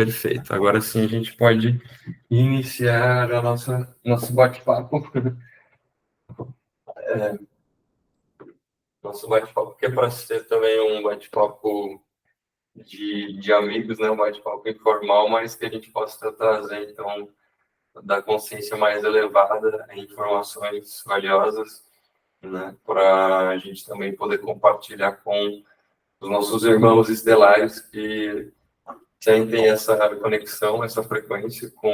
Perfeito. Agora sim a gente pode iniciar a nosso bate-papo. Nosso bate-papo que é para ser também um bate-papo de amigos, né? Um bate-papo informal, mas que a gente possa trazer, então, da consciência mais elevada, informações valiosas, né? Para a gente também poder compartilhar com os nossos irmãos estelares que sentem essa conexão, essa frequência com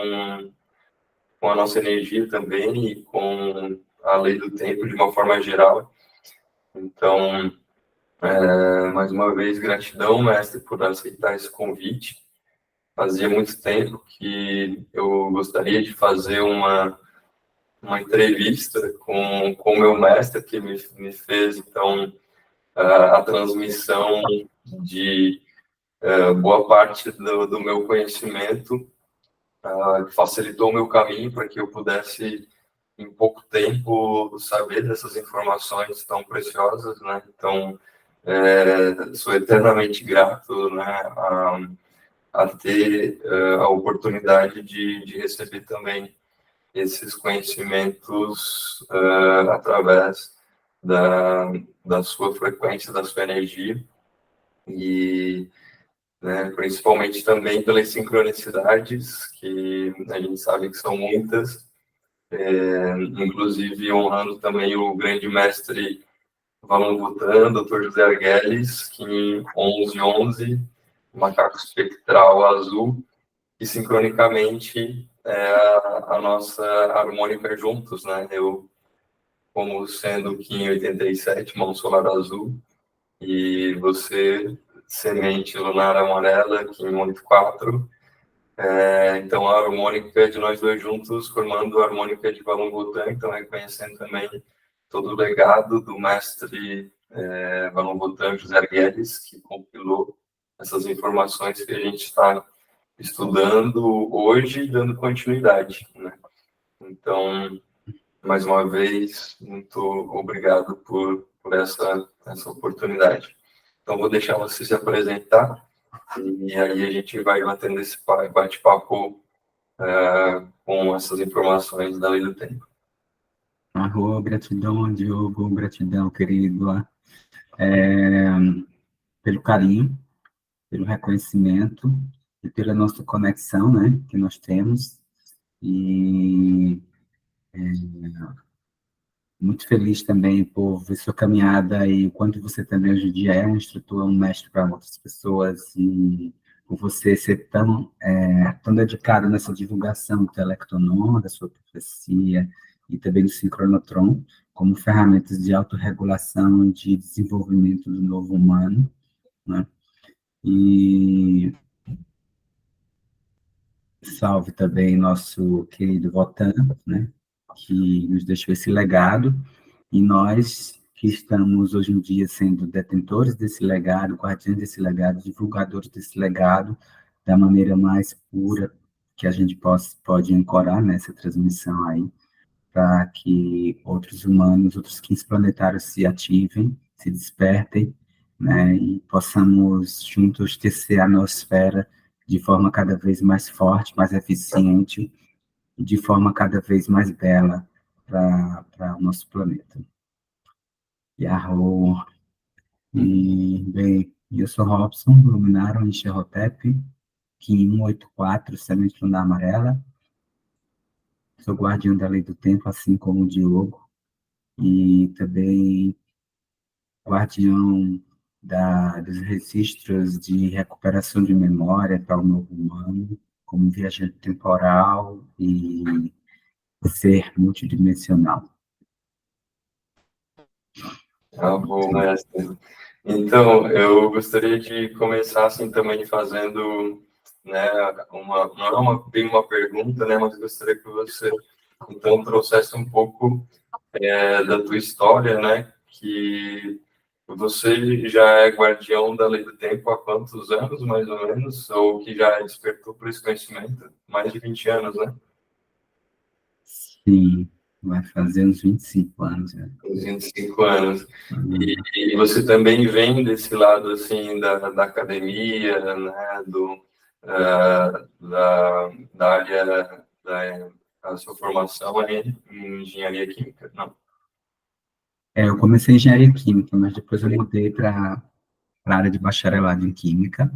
a nossa energia também e com a lei do tempo de uma forma geral. Então, mais uma vez, gratidão, mestre, por aceitar esse convite. Fazia muito tempo que eu gostaria de fazer uma entrevista com o meu mestre, que me fez, então, a transmissão de boa parte do meu conhecimento, que facilitou o meu caminho para que eu pudesse, em pouco tempo, saber dessas informações tão preciosas, né? Então, sou eternamente grato, né, a ter a oportunidade de receber também esses conhecimentos através da sua frequência, da sua energia, e né, principalmente também pelas sincronicidades, que a gente sabe que são muitas, inclusive honrando também o grande mestre Valon Butan, Dr. José Arguelles, que em 1111, macaco espectral azul, e sincronicamente a nossa harmônica juntos, né? Eu, como sendo Kim 87, mão solar azul, e você, semente lunar amarela, Kim 84. Então, a harmônica de nós dois juntos, formando a harmônica de Valon Butan, então reconhecendo também todo o legado do mestre Valon Butan, José Guedes, que compilou essas informações que a gente está estudando hoje e dando continuidade, né? Então, mais uma vez, muito obrigado por essa oportunidade. Então, vou deixar você se apresentar e aí a gente vai mantendo esse bate-papo com essas informações da Lei do Tempo. Gratidão, Diogo, gratidão, querido, pelo carinho, pelo reconhecimento e pela nossa conexão, né, que nós temos. E muito feliz também por ver sua caminhada e o quanto você também hoje em dia é um instrutor, um mestre para outras pessoas, e por você ser tão dedicado nessa divulgação do Telectronon, da sua profecia e também do sincronotron, como ferramentas de autorregulação e de desenvolvimento do novo humano, né? E salve também nosso querido Votan, né, que nos deixou esse legado, e nós que estamos hoje em dia sendo detentores desse legado, guardiães desse legado, divulgadores desse legado, da maneira mais pura que a gente pode ancorar nessa transmissão aí, para que outros humanos, outros 15 planetários se ativem, se despertem, né, e possamos juntos tecer a nosfera de forma cada vez mais forte, mais eficiente e de forma cada vez mais bela para o nosso planeta. Yahoo! E, bem, eu sou Robson, Luminaro Enxerrotep, Kim 184, Semente Lunar Amarela. Sou guardião da Lei do Tempo, assim como o Diogo, e também guardião dos registros de recuperação de memória para o novo humano, como viajante temporal e ser multidimensional. Bom, mestre. Então, eu gostaria de começar assim também fazendo, né, não é bem uma pergunta, né, mas gostaria que você então trouxesse um pouco da tua história, né, que você já é guardião da Lei do Tempo há quantos anos, mais ou menos, ou que já despertou por esse conhecimento? Mais de 20 anos, né? Sim, vai fazer uns 25 anos. Né? Uns 25 anos. E você também vem desse lado, assim, da academia, né, da área da sua formação ali em engenharia química, não? Eu comecei em engenharia química, mas depois eu mudei para a área de bacharelado em química,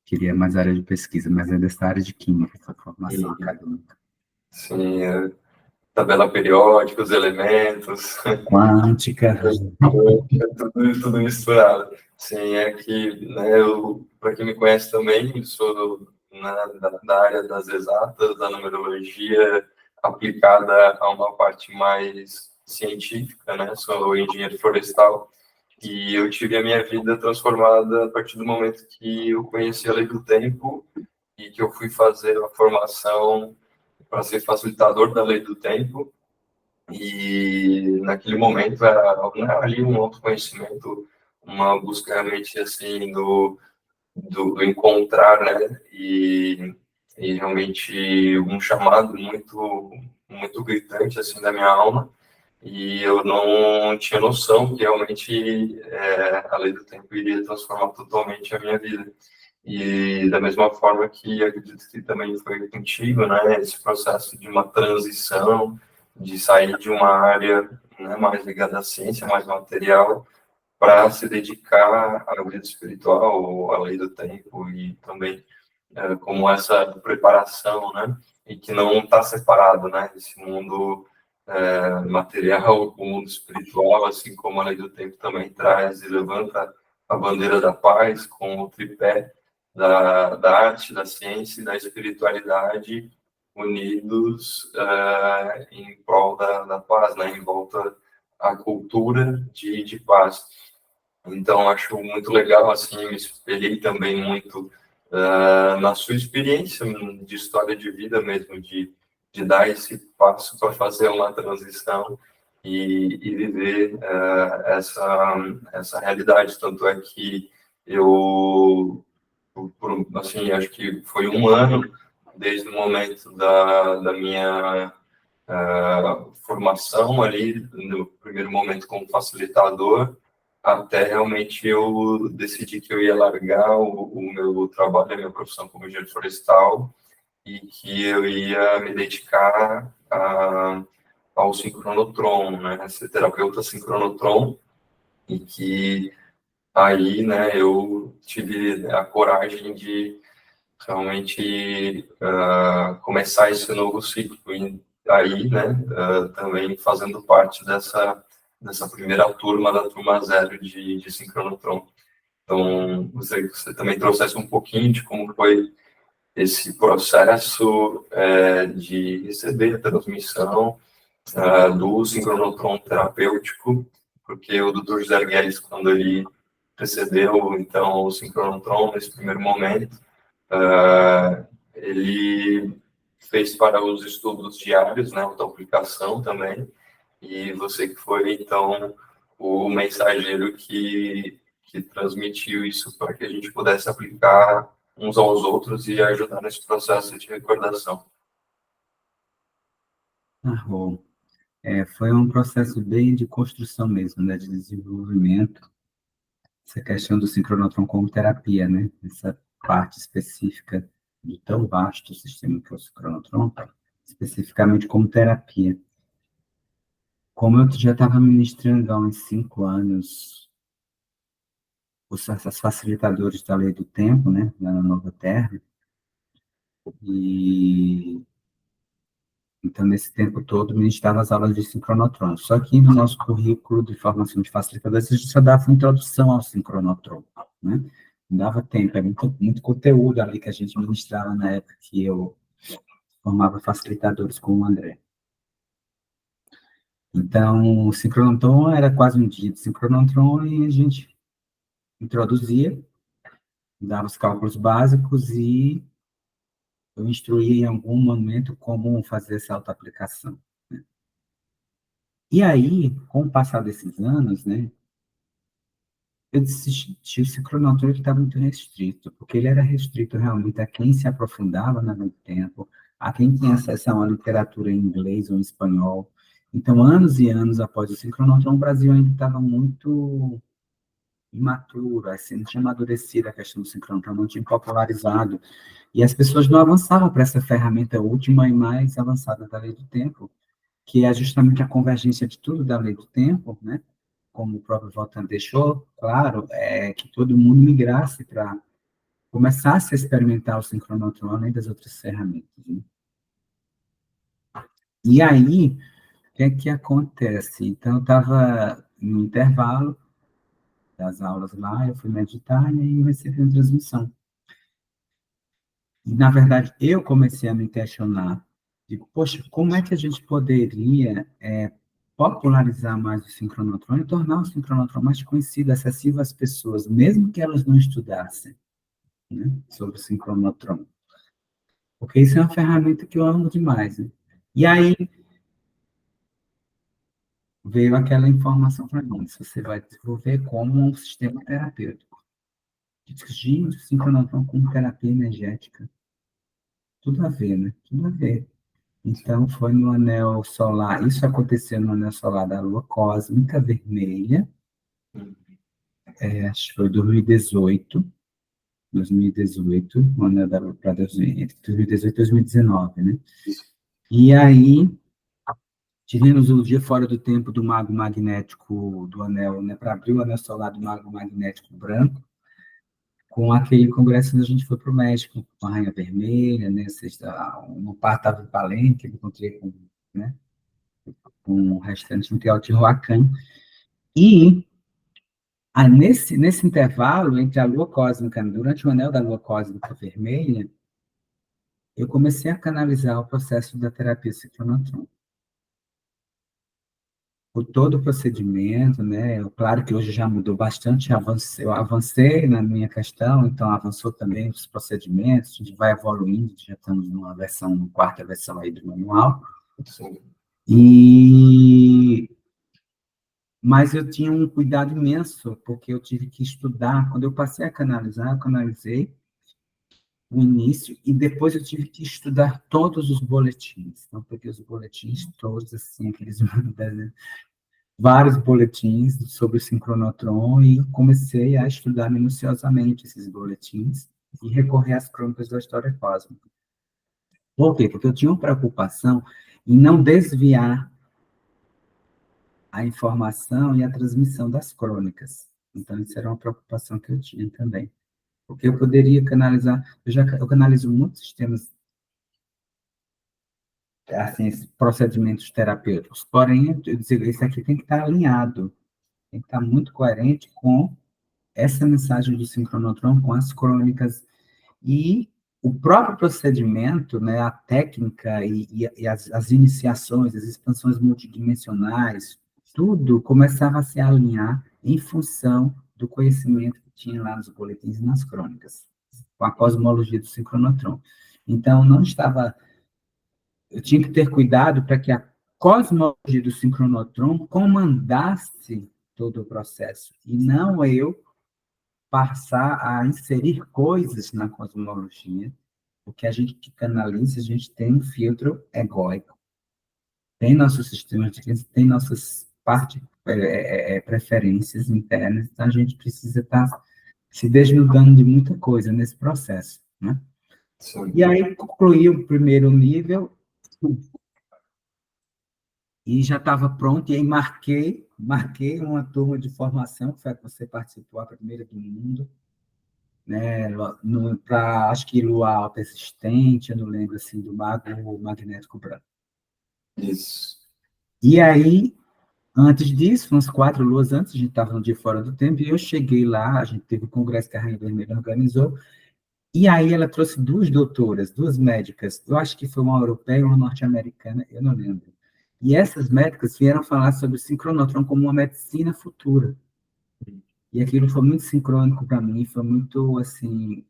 queria mais área de pesquisa, mas é dessa área de química, essa formação E, acadêmica. sim, tabela periódica, os elementos, Quântica, tudo misturado. Sim, é que, né, para quem me conhece também, eu sou da área das exatas, da numerologia aplicada a uma parte mais científica, né? Sou engenheiro florestal e eu tive a minha vida transformada a partir do momento que eu conheci a lei do tempo e que eu fui fazer a formação para ser facilitador da lei do tempo. E naquele momento era, né, ali um autoconhecimento, uma busca realmente assim do encontrar, né? E realmente um chamado muito gritante assim da minha alma. E eu não tinha noção que realmente a lei do tempo iria transformar totalmente a minha vida. E da mesma forma que acredito que também foi contigo, né, esse processo de uma transição, de sair de uma área, né, mais ligada à ciência, mais material, para se dedicar à vida espiritual, à lei do tempo e também como essa preparação, né, e que não está separado, né, esse mundo material com o mundo espiritual, assim como a lei do tempo também traz e levanta a bandeira da paz com o tripé da arte, da ciência e da espiritualidade unidos em prol da paz, né, em volta à cultura de paz. Então, acho muito legal, assim, me espelhei também muito na sua experiência de história de vida mesmo, de dar esse passo para fazer uma transição e viver essa realidade. Tanto é que eu, assim, acho que foi um ano desde o momento da minha formação ali, no primeiro momento como facilitador, até realmente eu decidi que eu ia largar o meu trabalho, a minha profissão como engenheiro florestal, e que eu ia me dedicar ao sincronotron, né, ser terapeuta sincronotron, e que aí, né, eu tive a coragem de realmente começar esse novo ciclo. E aí, né, também fazendo parte dessa primeira turma, da turma zero de sincronotron. Então, você também trouxesse um pouquinho de como foi esse processo de receber a transmissão do sincronotron terapêutico, porque o Dr. José Guedes, quando ele recebeu, então, o sincronotron nesse primeiro momento, ele fez para os estudos diários, né, autoaplicação também, e você que foi, então, o mensageiro que transmitiu isso para que a gente pudesse aplicar uns aos outros e ajudar nesse processo de recordação. bom. Foi um processo bem de construção mesmo, né, de desenvolvimento, essa questão do sincronotron como terapia, né, essa parte específica do tão vasto sistema que é o sincronotron, especificamente como terapia. Como eu já estava ministrando há uns 5 anos essas facilitadores da lei do tempo, né, lá na Nova Terra, e então, nesse tempo todo, ministrava as aulas de sincronotron. Só que no nosso currículo de formação de facilitadores, a gente só dava introdução ao sincronotron, né? Não dava tempo, é muito conteúdo ali que a gente ministrava na época que eu formava facilitadores com o André. Então, o sincronotron era quase um dia de sincronotron e a gente introduzia, dava os cálculos básicos e eu instruía em algum momento como fazer essa autoaplicação. E aí, com o passar desses anos, né, eu desisti, o sincronauta está muito restrito, porque ele era restrito realmente a quem se aprofundava no tempo, a quem tinha acesso a uma literatura em inglês ou em espanhol. Então, anos e anos após o sincronauta, o Brasil ainda estava muito imaturo, assim, não tinha amadurecido a questão do sincronotron, não tinha popularizado, e as pessoas não avançavam para essa ferramenta última e mais avançada da lei do tempo, que é justamente a convergência de tudo da lei do tempo, né? Como o próprio Voltan deixou claro, é que todo mundo migrasse para começasse a experimentar o sincronotron além das outras ferramentas. Né? E aí, o que é que acontece? Então, eu estava no intervalo das aulas lá, eu fui meditar e aí eu recebi uma transmissão. E, na verdade, eu comecei a me questionar, digo, poxa, como é que a gente poderia popularizar mais o sincronotron e tornar o sincronotron mais conhecido, acessível às pessoas, mesmo que elas não estudassem, né, sobre o sincronotron? Porque isso é uma ferramenta que eu amo demais. Né? E aí veio aquela informação para mim, se você vai desenvolver como um sistema terapêutico. Gente, o sincronotron como terapia energética. Tudo a ver, né? Tudo a ver. Então, foi no anel solar, isso aconteceu no anel solar da lua cósmica vermelha, acho que foi 2018, no anel da lua para 2018 e 2019, né? E aí, tivemos o dia fora do tempo do mago magnético do anel, né, para abrir o anel solar do mago magnético branco, com aquele congresso onde a gente foi para o México, com a Rainha Vermelha, né, uma parte estava em Palenque, eu encontrei com, né, com o restante em Teotihuacan, e nesse intervalo entre a lua cósmica, durante o anel da lua cósmica vermelha, eu comecei a canalizar o processo da terapia ciclonotron. Por todo o procedimento, né? Claro que hoje já mudou bastante, eu avancei na minha questão, então avançou também os procedimentos, a gente vai evoluindo, já estamos numa versão, quarta versão aí do manual. Sim. Mas eu tinha um cuidado imenso, porque eu tive que estudar. Quando eu passei a canalizar, eu canalizei o início, e depois eu tive que estudar todos os boletins. Então, peguei os boletins todos, assim, aqueles vários boletins sobre o sincronotron, e comecei a estudar minuciosamente esses boletins e recorrer às crônicas da história cósmica. Por quê? Porque eu tinha uma preocupação em não desviar a informação e a transmissão das crônicas. Então, isso era uma preocupação que eu tinha também. Porque eu poderia canalizar, eu canalizo muitos sistemas, assim, procedimentos terapêuticos, porém, eu digo, esse aqui tem que estar alinhado, tem que estar muito coerente com essa mensagem do sincronotron, com as crônicas, e o próprio procedimento, né, a técnica e as iniciações, as expansões multidimensionais, tudo começava a se alinhar em função do conhecimento que tinha lá nos boletins e nas crônicas, com a cosmologia do sincronotron. Então, eu tinha que ter cuidado para que a cosmologia do sincronotron comandasse todo o processo, e não eu passar a inserir coisas na cosmologia, porque a gente que canaliza, a gente tem um filtro egóico, tem nosso sistema de crença, tem nossas preferências internas, então a gente precisa estar se desnudando de muita coisa nesse processo, né? Sim. E aí concluí o primeiro nível e já estava pronto, e aí marquei uma turma de formação, que foi a que você participou, a primeira do mundo, né, para, acho que Lua Alta Existente, eu não lembro, assim, do Mago Magnético Branco. Isso. E aí, antes disso, umas 4 luas antes, a gente estava no dia fora do tempo, e eu cheguei lá, a gente teve o congresso que a Rainha Vermelha organizou, e aí ela trouxe 2 doutoras, 2 médicas, eu acho que foi uma europeia e uma norte-americana, eu não lembro. E essas médicas vieram falar sobre o sincronotron como uma medicina futura. E aquilo foi muito sincrônico para mim, foi muito, assim,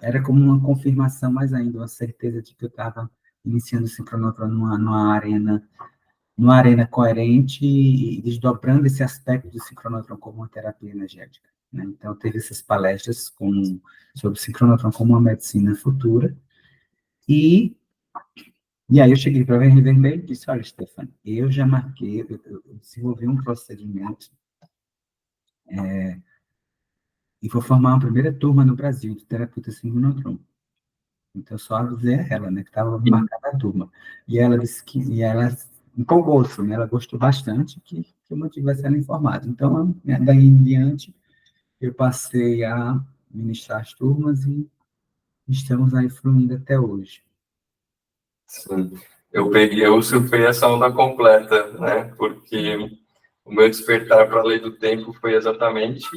era como uma confirmação mais ainda, uma certeza de que eu estava iniciando o sincronotron numa arena coerente e desdobrando esse aspecto do sincronotron como uma terapia energética. Né? Então, teve essas palestras sobre o sincronotron como uma medicina futura, e aí eu cheguei para a Vermelho e disse, olha, Stefano, eu já marquei, eu desenvolvi um procedimento e vou formar uma primeira turma no Brasil de terapeuta sincronotron. Então, só avisei a ela, né, que estava marcada a turma. E ela disse e ela empolgou-se, né, ela gostou bastante que eu mantivesse ela informada. Então, daí em diante, eu passei a ministrar as turmas e estamos aí fluindo até hoje. Sim. Eu surfei essa onda completa, né? Porque o meu despertar para a lei do tempo foi exatamente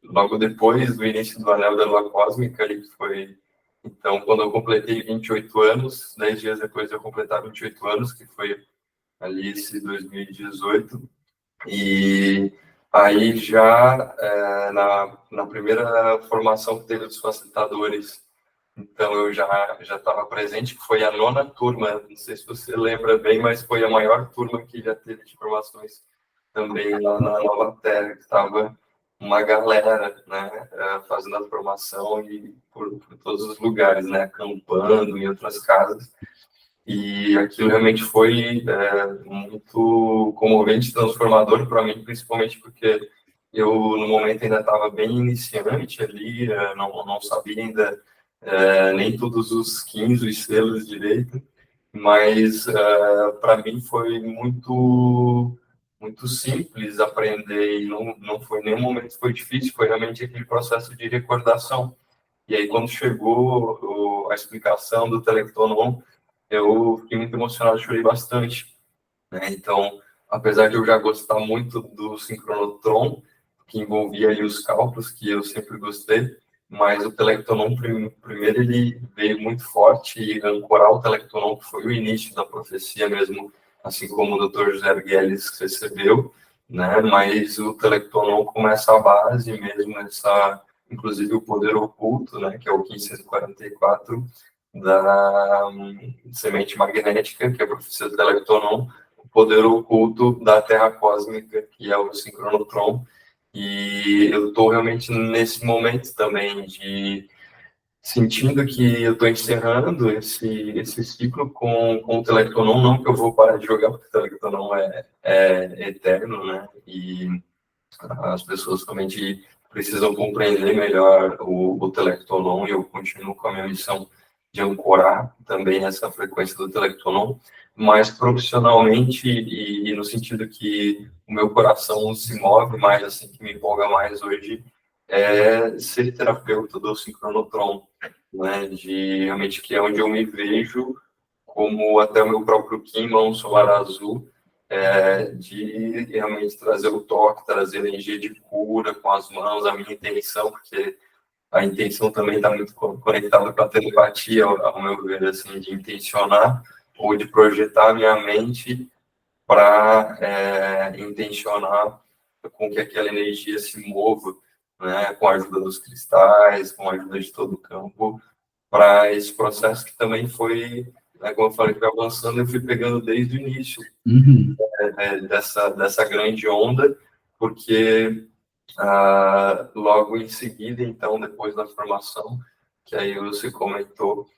logo depois do início do Anel da Lua Cósmica, ali que foi, então, quando eu completei 28 anos, 10 dias depois de eu completar 28 anos, que foi ali esse 2018, e aí já na primeira formação que teve dos facilitadores, então eu já estava presente, que foi a 9ª turma, não sei se você lembra bem, mas foi a maior turma que já teve de formações também lá na Nova Terra, que estava uma galera, né, fazendo a formação e por todos os lugares, né, acampando em outras casas. E aquilo realmente foi muito comovente, transformador para mim, principalmente porque eu, no momento, ainda estava bem iniciante ali, não sabia ainda nem todos os 15 selos direito, mas para mim foi muito simples aprender e não foi nenhum momento que foi difícil, foi realmente aquele processo de recordação. E aí, quando chegou a explicação do Telectonon, eu fiquei muito emocionado, chorei bastante, né? Então, apesar de eu já gostar muito do sincronotron, que envolvia ali os cálculos, que eu sempre gostei, mas o Telectonon, primeiro, ele veio muito forte e ancorar o Telectonon, que foi o início da profecia mesmo, assim como o Dr. José Arguelles recebeu, né? Mas o Telectonon começa a base mesmo, inclusive o poder oculto, né? Que é o 1544, da semente magnética, que é a profecia do Telectonon, o poder oculto da Terra cósmica, que é o sincronotron. E eu estou realmente nesse momento também de sentindo que eu estou encerrando esse ciclo com o Telectonon, não que eu vou parar de jogar, porque o Telectonon é eterno, né? E as pessoas realmente precisam compreender melhor o Telectonon, e eu continuo com a minha missão de ancorar também essa frequência do Telectonon, mas profissionalmente e no sentido que o meu coração se move mais, assim, que me empolga mais hoje, é ser terapeuta do sincronotron, né, de realmente que é onde eu me vejo como até o meu próprio Kim, um solar azul, de realmente trazer o toque, trazer energia de cura com as mãos, a minha intenção, porque a intenção também está muito conectada com a telepatia, ao meu ver, assim, de intencionar ou de projetar a minha mente para intencionar com que aquela energia se mova, né, com a ajuda dos cristais, com a ajuda de todo o campo, para esse processo que também foi, né, como eu falei, foi avançando, eu fui pegando desde o início dessa grande onda, porque logo em seguida, então, depois da formação, que aí você comentou,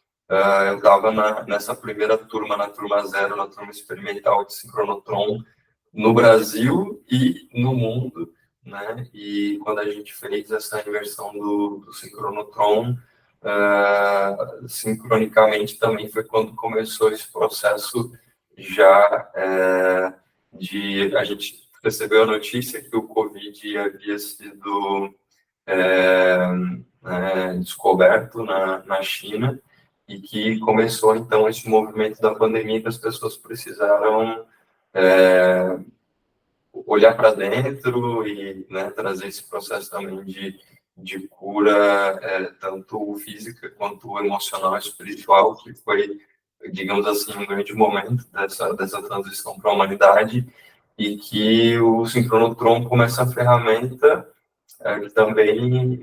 eu estava nessa primeira turma, na turma 0, na turma experimental de sincronotron, no Brasil e no mundo, né? E quando a gente fez essa imersão do sincronotron, sincronicamente também foi quando começou esse processo já de a gente recebeu a notícia que o Covid havia sido descoberto na China, e que começou então esse movimento da pandemia, que as pessoas precisaram olhar para dentro e, né, trazer esse processo também de cura, tanto física quanto emocional e espiritual, que foi, digamos assim, um grande momento dessa transição para a humanidade, e que o sincronotron como essa ferramenta que também,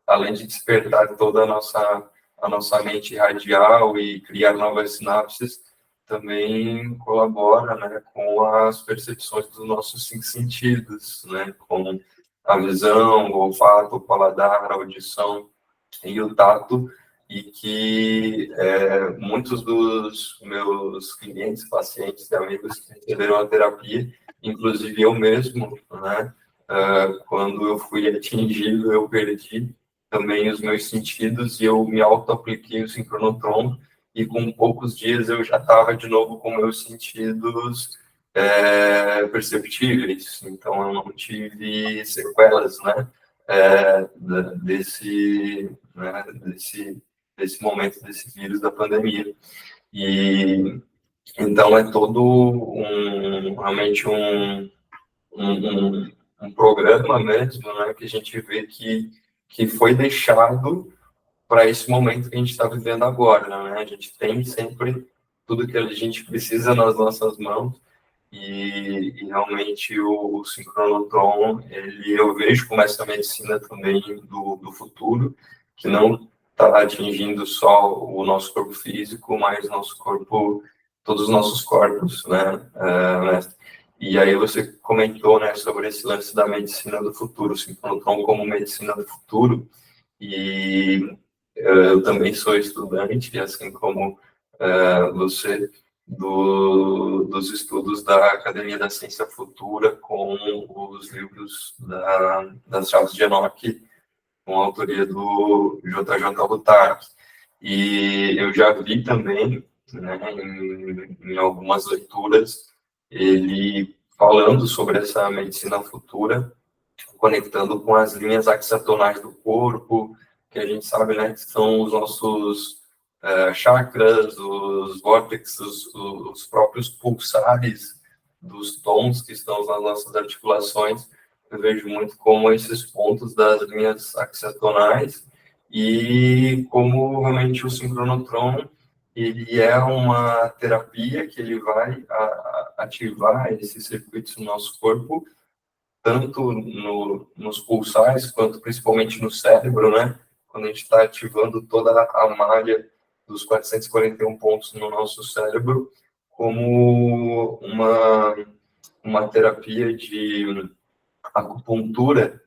além de despertar toda a nossa mente radial e criar novas sinapses, também colabora, né, com as percepções dos nossos 5 sentidos, né, com a visão, o olfato, o paladar, a audição e o tato, e que muitos dos meus clientes, pacientes e amigos que receberam a terapia, inclusive eu mesmo, né, quando eu fui atingido, eu perdi também os meus sentidos e eu me auto-apliquei o sincronotron e com poucos dias eu já estava de novo com meus sentidos perceptíveis, então eu não tive sequelas, né, desse momento, desse vírus da pandemia. E então é todo realmente um programa mesmo, né, que a gente vê que foi deixado para esse momento que a gente está vivendo agora, né? A gente tem sempre tudo que a gente precisa nas nossas mãos e realmente o sincronotron, eu vejo como essa medicina também do futuro, que não está atingindo só o nosso corpo físico, mas nosso corpo, todos os nossos corpos, né? E aí você comentou, né, sobre esse lance da medicina do futuro, o sincronotron como medicina do futuro, e eu também sou estudante, assim como você, dos estudos da Academia da Ciência Futura com os livros das Chaves de Enoch, com a autoria do JJ Butarque. E eu já vi também, né, em algumas leituras, ele falando sobre essa medicina futura, conectando com as linhas axatonais do corpo, que a gente sabe, né, que são os nossos chakras, os vórtices, os próprios pulsares dos tons que estão nas nossas articulações. Eu vejo muito como esses pontos das linhas axatonais e como realmente o sincronotron ele é uma terapia que ele vai ativar esses circuitos no nosso corpo tanto nos pulsares, quanto principalmente no cérebro, né? Quando a gente está ativando toda a malha dos 441 pontos no nosso cérebro, como uma terapia de acupuntura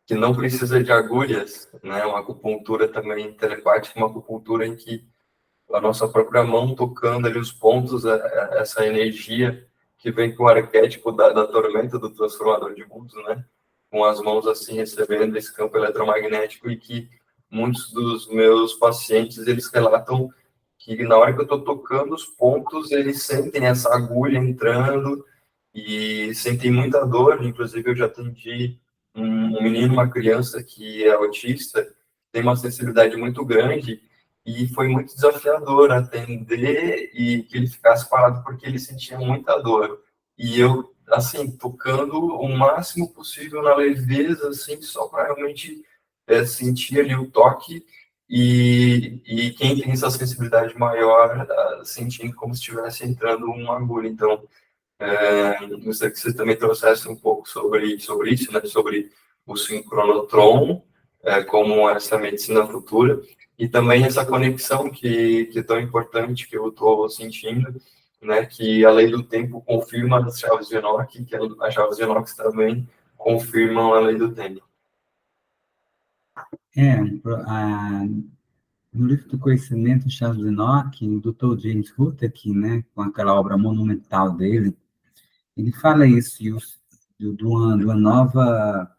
que não precisa de agulhas, né? Uma acupuntura também telepática, uma acupuntura em que a nossa própria mão tocando ali os pontos, essa energia que vem com o arquétipo da tormenta do transformador de mundos, né? Com as mãos assim recebendo esse campo eletromagnético e que muitos dos meus pacientes eles relatam que na hora que eu estou tocando os pontos eles sentem essa agulha entrando e sentem muita dor. Inclusive eu já atendi um menino, uma criança que é autista, tem uma sensibilidade muito grande e foi muito desafiador atender e que ele ficasse parado porque ele sentia muita dor. E eu, assim, tocando o máximo possível na leveza, assim, só para realmente sentir ali o toque e quem tem essa sensibilidade maior, sentindo como se estivesse entrando uma agulha. Então, gostaria que você também trouxesse um pouco sobre isso, né? Sobre o sincronotron, como essa medicina futura, e também essa conexão que é tão importante que eu estou sentindo, né? Que a lei do tempo confirma as chaves de Enoch, que as chaves de Enoch também confirmam a lei do tempo. No livro do Conhecimento, Charles Enoch, o Dr. James Hutake, né, com aquela obra monumental dele, ele fala isso, de uma nova,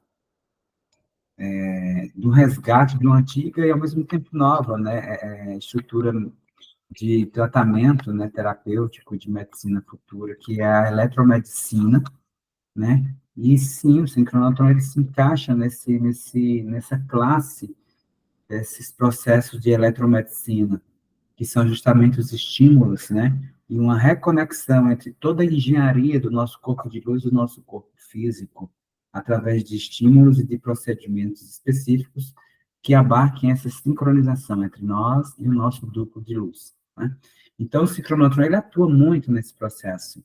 do resgate de uma antiga e, ao mesmo tempo, nova, né, estrutura de tratamento, né, terapêutico de medicina futura, que é a eletromedicina, né, e sim, o sincronotron ele se encaixa nessa classe desses processos de eletromedicina, que são justamente os estímulos, né? E uma reconexão entre toda a engenharia do nosso corpo de luz e do nosso corpo físico, através de estímulos e de procedimentos específicos que abarquem essa sincronização entre nós e o nosso duplo de luz, né? Então, o sincronotron, ele atua muito nesse processo.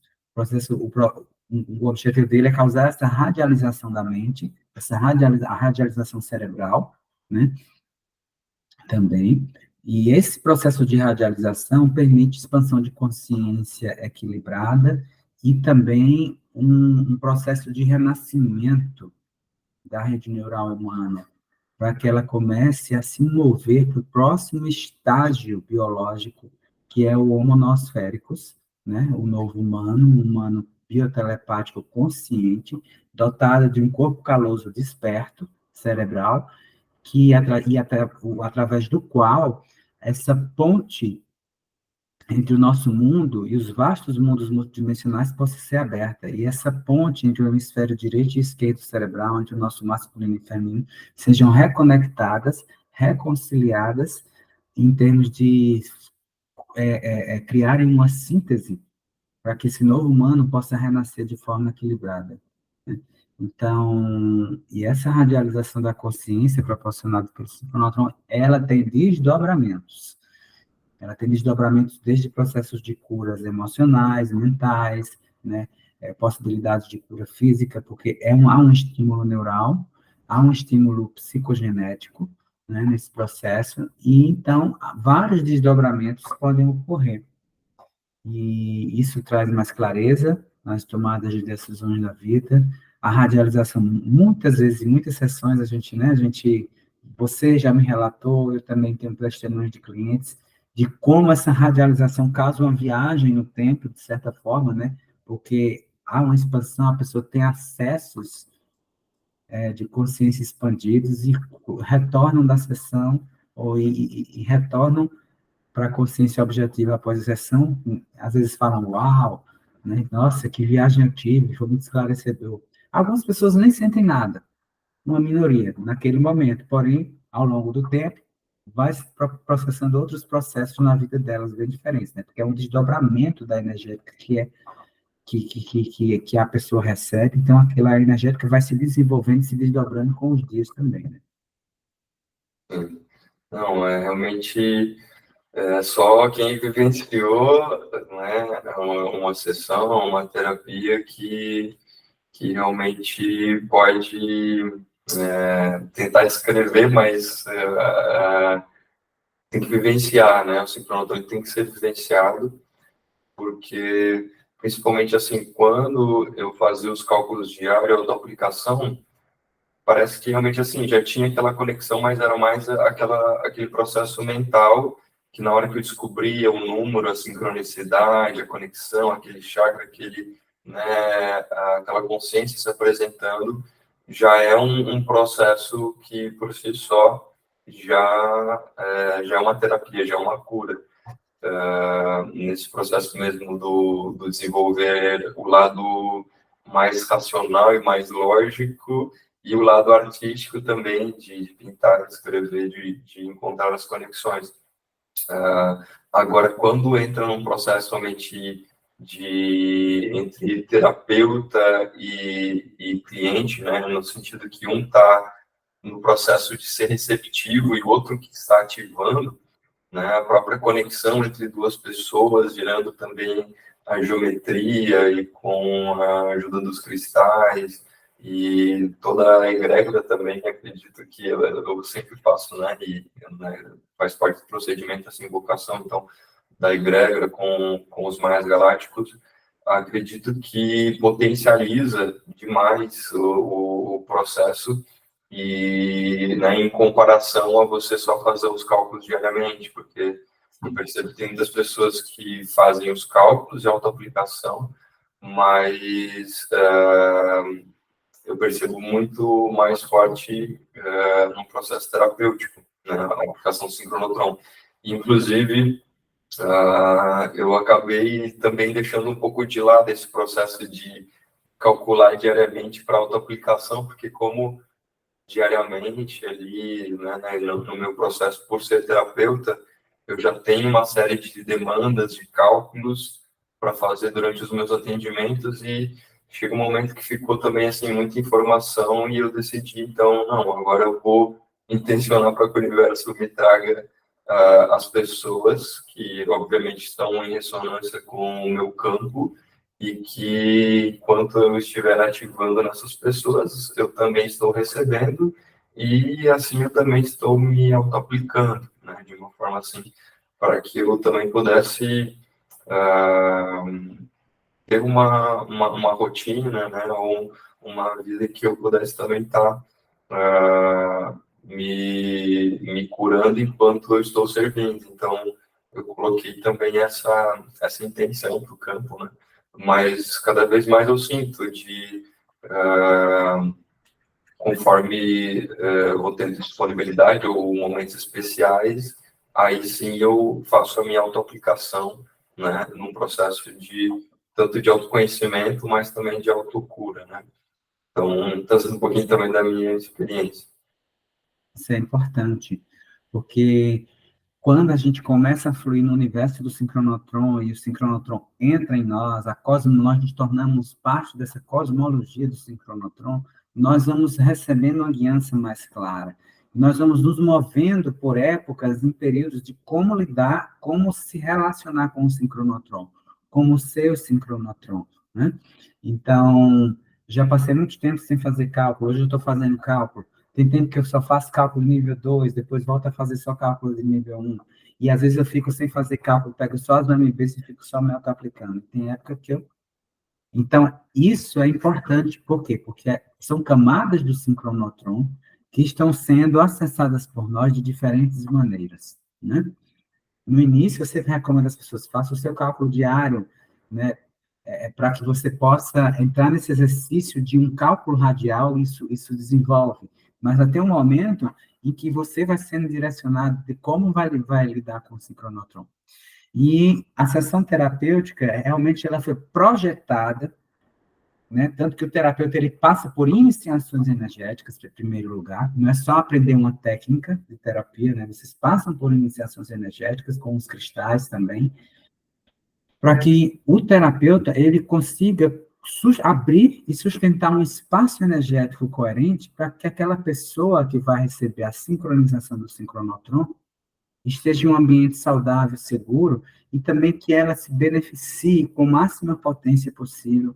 O objetivo dele é causar essa radialização da mente, a radialização cerebral, né? Também. E esse processo de radialização permite expansão de consciência equilibrada e também um processo de renascimento da rede neural humana, para que ela comece a se mover para o próximo estágio biológico, que é o Homo nosfericus, né? O novo humano, um humano biotelepático consciente, dotada de um corpo caloso desperto, cerebral, que através do qual essa ponte entre o nosso mundo e os vastos mundos multidimensionais possa ser aberta. E essa ponte entre o hemisfério direito e esquerdo cerebral, entre o nosso masculino e feminino, sejam reconectadas, reconciliadas, em termos de criarem uma síntese para que esse novo humano possa renascer de forma equilibrada. Né? Então, e essa radialização da consciência proporcionada pelo sincronotron, ela tem desdobramentos. Ela tem desdobramentos desde processos de curas emocionais, mentais, né? Possibilidades de cura física, porque há um estímulo neural, há um estímulo psicogenético, né, nesse processo, e então vários desdobramentos podem ocorrer. E isso traz mais clareza nas tomadas de decisões da vida. A radialização, muitas vezes, em muitas sessões, você já me relatou, eu também tenho testemunhos de clientes, de como essa radialização causa uma viagem no tempo, de certa forma, né? Porque há uma expansão, a pessoa tem acessos de consciência expandidos e retornam da sessão, e retornam para a consciência objetiva após a sessão, às vezes falam, uau, né? Nossa, que viagem eu tive, foi muito esclarecedor. Algumas pessoas nem sentem nada, uma minoria, naquele momento, porém, ao longo do tempo, vai processando outros processos na vida delas bem diferentes, né? Porque é um desdobramento da energética que a pessoa recebe, então aquela energética vai se desenvolvendo, se desdobrando com os dias também, né? Não, é realmente só quem vivenciou, né, uma sessão, uma terapia que realmente pode tentar escrever, mas tem que vivenciar, né? O sincronotron tem que ser vivenciado, porque, principalmente assim, quando eu fazia os cálculos diários da aplicação, parece que realmente assim, já tinha aquela conexão, mas era mais aquele processo mental, que na hora que eu descobria o número, a sincronicidade, a conexão, aquele chakra, né, aquela consciência se apresentando, já é um processo que, por si só, já é uma terapia, já é uma cura. Nesse processo mesmo do desenvolver o lado mais racional e mais lógico, e o lado artístico também, de pintar, de escrever, de encontrar as conexões. Agora, quando entra num processo somente entre terapeuta e cliente, né, no sentido que um está no processo de ser receptivo e o outro que está ativando, né, a própria conexão entre duas pessoas, gerando também a geometria e com a ajuda dos cristais e toda a egrégora também, acredito que eu sempre faço, né, né, faz parte do procedimento, essa invocação, então, da egrégora com os maias galácticos, acredito que potencializa demais o processo e, né, em comparação a você só fazer os cálculos diariamente, porque eu percebo que tem muitas pessoas que fazem os cálculos de autoaplicação, mas eu percebo muito mais forte no processo terapêutico, né, a aplicação sincronotron. Inclusive, eu acabei também deixando um pouco de lado esse processo de calcular diariamente para autoaplicação, porque como diariamente ali, né, no meu processo por ser terapeuta, eu já tenho uma série de demandas, de cálculos para fazer durante os meus atendimentos e chega um momento que ficou também assim muita informação e eu decidi então não, agora eu vou intencionar para que o universo me traga as pessoas que obviamente estão em ressonância com o meu campo e que, enquanto eu estiver ativando nessas pessoas, eu também estou recebendo e, assim, eu também estou me auto-aplicando, né, de uma forma assim, para que eu também pudesse ter uma rotina, né, ou uma vida que eu pudesse também estar me curando enquanto eu estou servindo. Então, eu coloquei também essa intenção para o campo, né? mas cada vez mais eu sinto conforme vou tendo disponibilidade ou momentos especiais, aí sim eu faço a minha autoaplicação, né, num processo tanto de autoconhecimento, mas também de autocura, né? Então, está sendo um pouquinho também da minha experiência. Isso é importante, porque quando a gente começa a fluir no universo do sincronotron e o sincronotron entra em nós, nós nos tornamos parte dessa cosmologia do sincronotron, nós vamos recebendo uma guiança mais clara. Nós vamos nos movendo por épocas, em períodos de como lidar, como se relacionar com o sincronotron, como ser o sincronotron, né? Então, já passei muito tempo sem fazer cálculo, hoje eu estou fazendo cálculo. Tem tempo que eu só faço cálculo de nível 2, depois volto a fazer só cálculo de nível 1. E às vezes eu fico sem fazer cálculo, pego só as MBs e fico só me auto-aplicando. Tem época que eu... Então, isso é importante, por quê? Porque são camadas do sincronotron que estão sendo acessadas por nós de diferentes maneiras, né? No início, você recomenda as pessoas, façam o seu cálculo diário, né? Para que você possa entrar nesse exercício de um cálculo radial, isso desenvolve. Mas até um momento em que você vai sendo direcionado de como vai lidar com o sincronotron. E a sessão terapêutica, realmente, ela foi projetada, né? Tanto que o terapeuta ele passa por iniciações energéticas, em primeiro lugar, não é só aprender uma técnica de terapia, né? Vocês passam por iniciações energéticas com os cristais também, para que o terapeuta ele consiga abrir e sustentar um espaço energético coerente para que aquela pessoa que vai receber a sincronização do sincronotron esteja em um ambiente saudável, seguro, e também que ela se beneficie com a máxima potência possível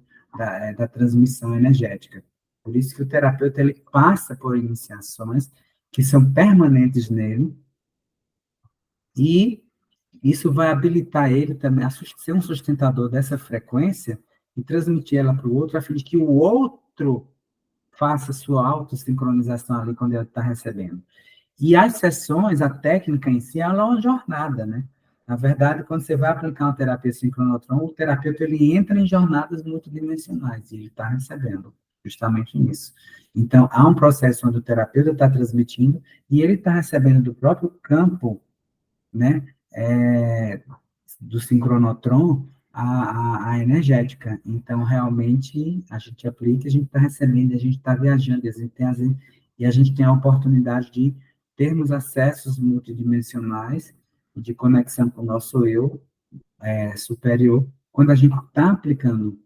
da transmissão energética. Por isso que o terapeuta ele passa por iniciações que são permanentes nele, e isso vai habilitar ele também a ser um sustentador dessa frequência e transmitir ela para o outro, a fim de que o outro faça sua autossincronização ali quando ele está recebendo. E as sessões, a técnica em si, ela é uma jornada, né? Na verdade, quando você vai aplicar uma terapia sincronotron, o terapeuta ele entra em jornadas multidimensionais e ele está recebendo justamente isso. Então, há um processo onde o terapeuta está transmitindo e ele está recebendo do próprio campo, né, do sincronotron, a energética. Então, realmente, a gente aplica, a gente está recebendo, a gente está viajando, e a gente tem a oportunidade de termos acessos multidimensionais de conexão com o nosso eu superior, quando a gente está aplicando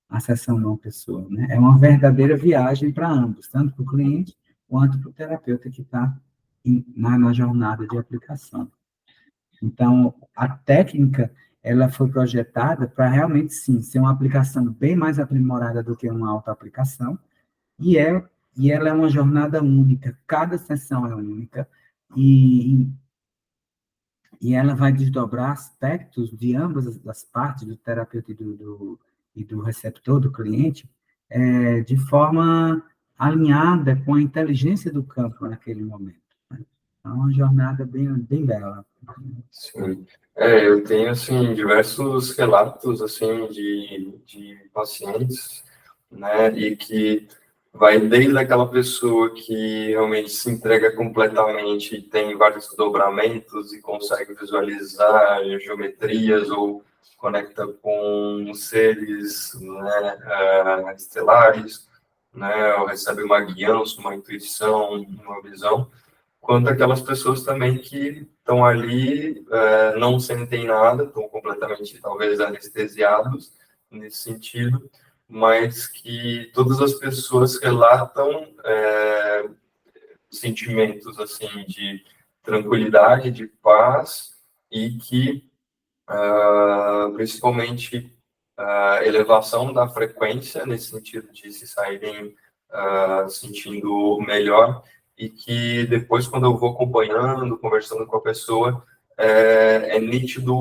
a sessão não pessoa, né? É uma verdadeira viagem para ambos, tanto para o cliente quanto para o terapeuta que está na jornada de aplicação. Então, a técnica, ela foi projetada para realmente, sim, ser uma aplicação bem mais aprimorada do que uma autoaplicação, e, e ela é uma jornada única, cada sessão é única, e, e ela vai desdobrar aspectos de ambas as partes, do terapeuta e do receptor, do cliente, de forma alinhada com a inteligência do campo naquele momento. Né? É uma jornada bem bela. Sim. Eu tenho, assim, diversos relatos, assim, de pacientes, né, e que vai desde aquela pessoa que realmente se entrega completamente, tem vários dobramentos e consegue visualizar geometrias ou conecta com seres, né, estelares, né, ou recebe uma guiança, uma intuição, uma visão, quanto aquelas pessoas também que estão ali, não sentem nada, estão completamente, talvez, anestesiados nesse sentido, mas que todas as pessoas relatam sentimentos, assim, de tranquilidade, de paz, e que, principalmente, elevação da frequência, nesse sentido de se saírem sentindo melhor, e que depois, quando eu vou acompanhando, conversando com a pessoa, é nítido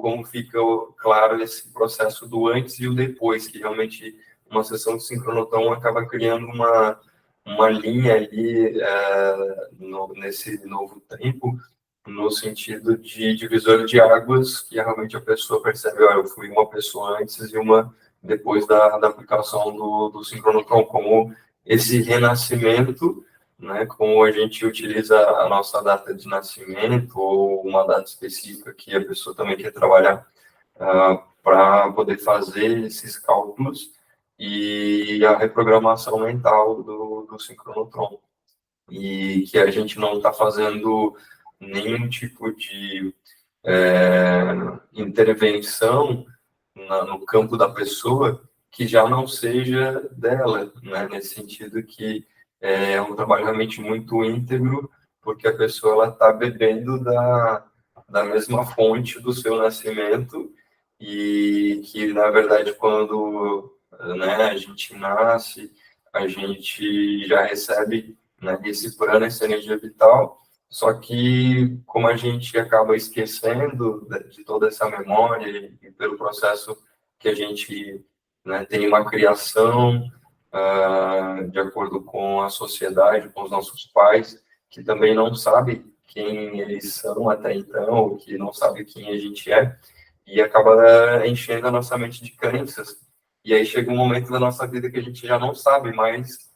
como fica claro esse processo do antes e o depois, que realmente uma sessão de sincronotron acaba criando uma linha ali nesse novo tempo, no sentido de divisor de águas, que realmente a pessoa percebe, olha, eu fui uma pessoa antes e uma depois da aplicação do sincronotron, como esse renascimento, né, como a gente utiliza a nossa data de nascimento ou uma data específica que a pessoa também quer trabalhar para poder fazer esses cálculos e a reprogramação mental do sincronotron. E que a gente não está fazendo nenhum tipo de intervenção no campo da pessoa que já não seja dela, né? Nesse sentido que é um trabalho realmente muito íntegro, porque a pessoa está bebendo da mesma fonte do seu nascimento e que, na verdade, quando, né, a gente nasce, a gente já recebe, né, esse prana, essa energia vital, só que, como a gente acaba esquecendo de toda essa memória e pelo processo que a gente, né, tem uma criação de acordo com a sociedade, com os nossos pais, que também não sabem quem eles são até então, ou que não sabem quem a gente é, e acaba enchendo a nossa mente de crenças. E aí chega um momento da nossa vida que a gente já não sabe mais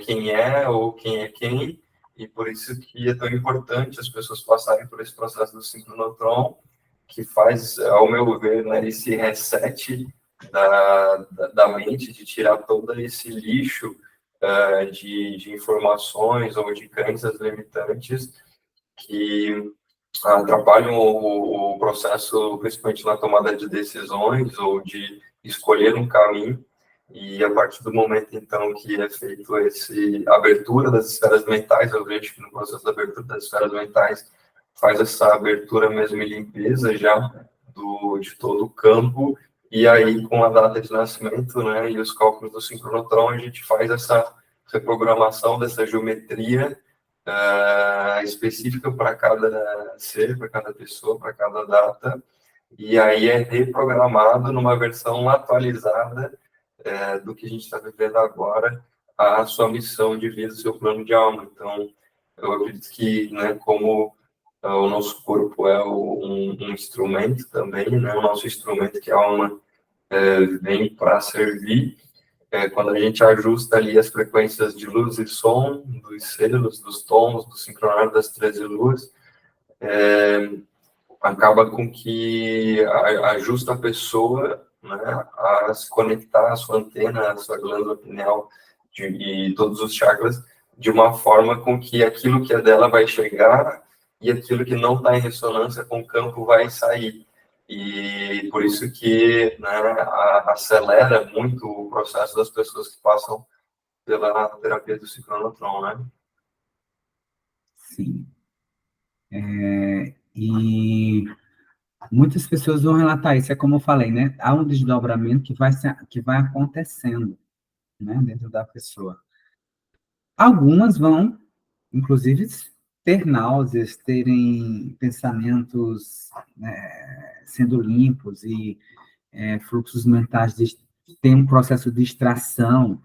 quem é ou quem é quem, e por isso que é tão importante as pessoas passarem por esse processo do sincronotron, que faz, ao meu ver, né, esse reset da mente, de tirar todo esse lixo de informações ou de crenças limitantes que atrapalham o processo, principalmente na tomada de decisões ou de escolher um caminho. E a partir do momento, então, que é feito esse abertura das esferas mentais, eu vejo que no processo da abertura das esferas mentais faz essa abertura mesmo e limpeza já de todo o campo, e aí com a data de nascimento, né, e os cálculos do sincronotron, a gente faz essa reprogramação dessa geometria específica para cada ser, para cada pessoa, para cada data, e aí é reprogramado numa versão atualizada do que a gente está vivendo agora, a sua missão de vida, o seu plano de alma. Então, eu acredito que, né, como o nosso corpo é um instrumento também, né, o nosso instrumento que é a alma vem para servir, quando a gente ajusta ali as frequências de luz e som, dos selos, dos tons, do sincronário das 13 luas, acaba com que ajusta a pessoa, né, a se conectar à sua antena, à sua glândula pineal e todos os chakras, de uma forma com que aquilo que é dela vai chegar e aquilo que não está em ressonância com o campo vai sair. E por isso que, né, acelera muito o processo das pessoas que passam pela terapia do sincronotron, né? Sim. E muitas pessoas vão relatar isso, é como eu falei, né? Há um desdobramento que vai acontecendo, né, dentro da pessoa. Algumas vão, inclusive, ter náuseas, terem pensamentos, né, sendo limpos e fluxos mentais, tem um processo de extração,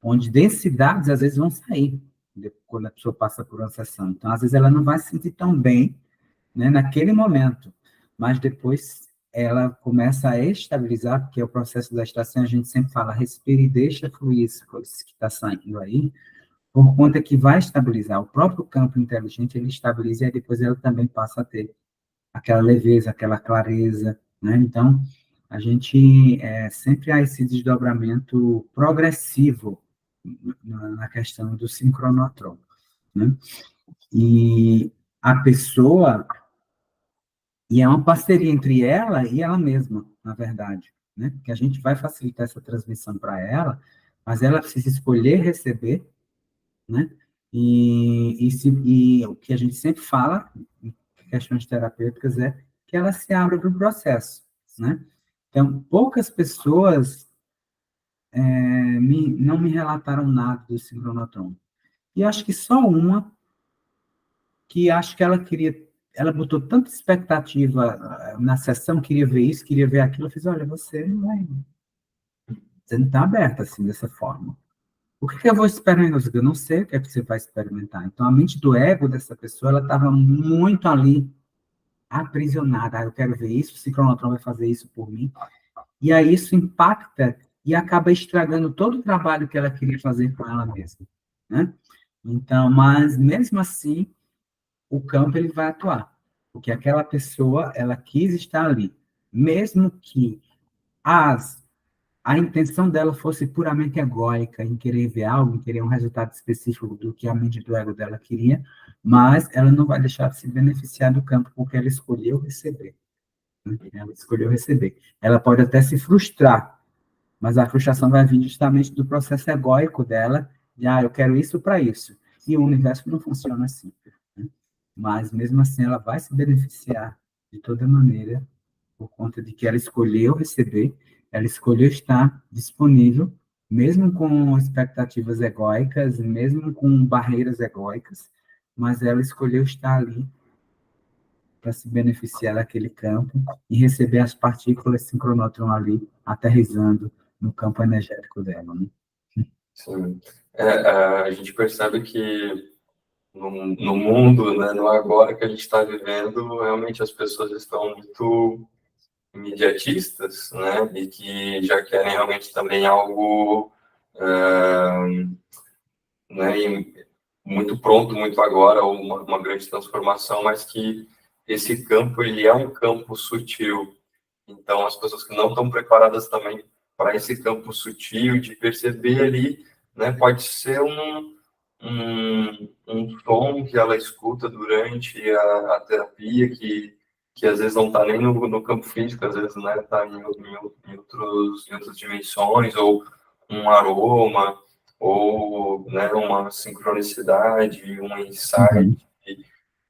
onde densidades às vezes vão sair quando a pessoa passa por uma sessão. Então, às vezes ela não vai se sentir tão bem, né, naquele momento, mas depois ela começa a estabilizar, porque é o processo da extração, a gente sempre fala, respira e deixa fluir isso que está saindo aí, por conta que vai estabilizar. O próprio campo inteligente, ele estabiliza e aí depois ele também passa a ter aquela leveza, aquela clareza, né? Então, a gente sempre há esse desdobramento progressivo na questão do sincronotron, né? E a pessoa, e é uma parceria entre ela e ela mesma, na verdade, né? Que a gente vai facilitar essa transmissão para ela, mas ela precisa escolher receber, né? E o que a gente sempre fala, em questões terapêuticas, é que ela se abra para o processo, né? Então, poucas pessoas não me relataram nada do sincronotron. E acho que só uma, que acho que ela queria, ela botou tanta expectativa na sessão, queria ver isso, queria ver aquilo, eu fiz, olha, você não está aberta assim, dessa forma, O que que eu vou experimentar? Eu não sei o que é que você vai experimentar. Então, a mente do ego dessa pessoa, ela estava muito ali, aprisionada. Ah, eu quero ver isso, o sincronotron vai fazer isso por mim. E aí isso impacta e acaba estragando todo o trabalho que ela queria fazer com ela mesma, né? Então, mas mesmo assim, o campo ele vai atuar, porque aquela pessoa, ela quis estar ali, mesmo que as a intenção dela fosse puramente egóica, em querer ver algo, em querer um resultado específico do que a mente do ego dela queria, mas ela não vai deixar de se beneficiar do campo, porque ela escolheu receber, né? Ela escolheu receber. Ela pode até se frustrar, mas a frustração vai vir justamente do processo egóico dela, de, eu quero isso para isso. E o universo não funciona assim, né? Mas, mesmo assim, ela vai se beneficiar de toda maneira, por conta de que ela escolheu receber, ela escolheu estar disponível, mesmo com expectativas egóicas, mesmo com barreiras egóicas, mas ela escolheu estar ali para se beneficiar daquele campo e receber as partículas sincronotron ali, aterrissando no campo energético dela, né? Sim. A gente percebe que no mundo, né, no agora que a gente está vivendo, realmente as pessoas estão muito imediatistas, né, e que já querem realmente também algo, né, muito pronto, muito agora, ou uma grande transformação, mas que esse campo, ele é um campo sutil. Então, as pessoas que não estão preparadas também para esse campo sutil, de perceber ali, né, pode ser um som que ela escuta durante a terapia, que às vezes não está nem no campo físico, às vezes, né, está em outras dimensões, ou um aroma, ou, né, uma sincronicidade, um insight,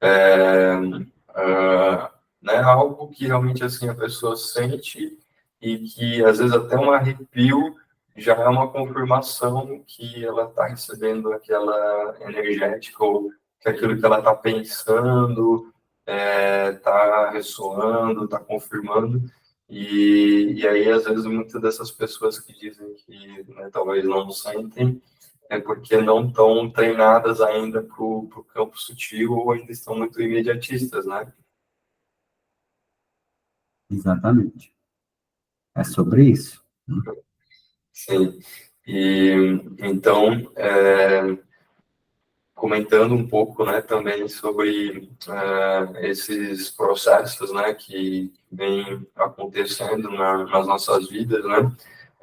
Uhum. é, né, algo que realmente assim a pessoa sente e que às vezes até um arrepio já é uma confirmação que ela está recebendo aquela energética ou que aquilo que ela está pensando está ressoando, está confirmando. E aí, às vezes, muitas dessas pessoas que dizem que, né, talvez não sentem, é porque não estão treinadas ainda para o campo sutil ou ainda estão muito imediatistas, né? Exatamente. É sobre isso, né? Sim. E então, comentando um pouco, né, também sobre esses processos, né, que vêm acontecendo nas nossas vidas, né?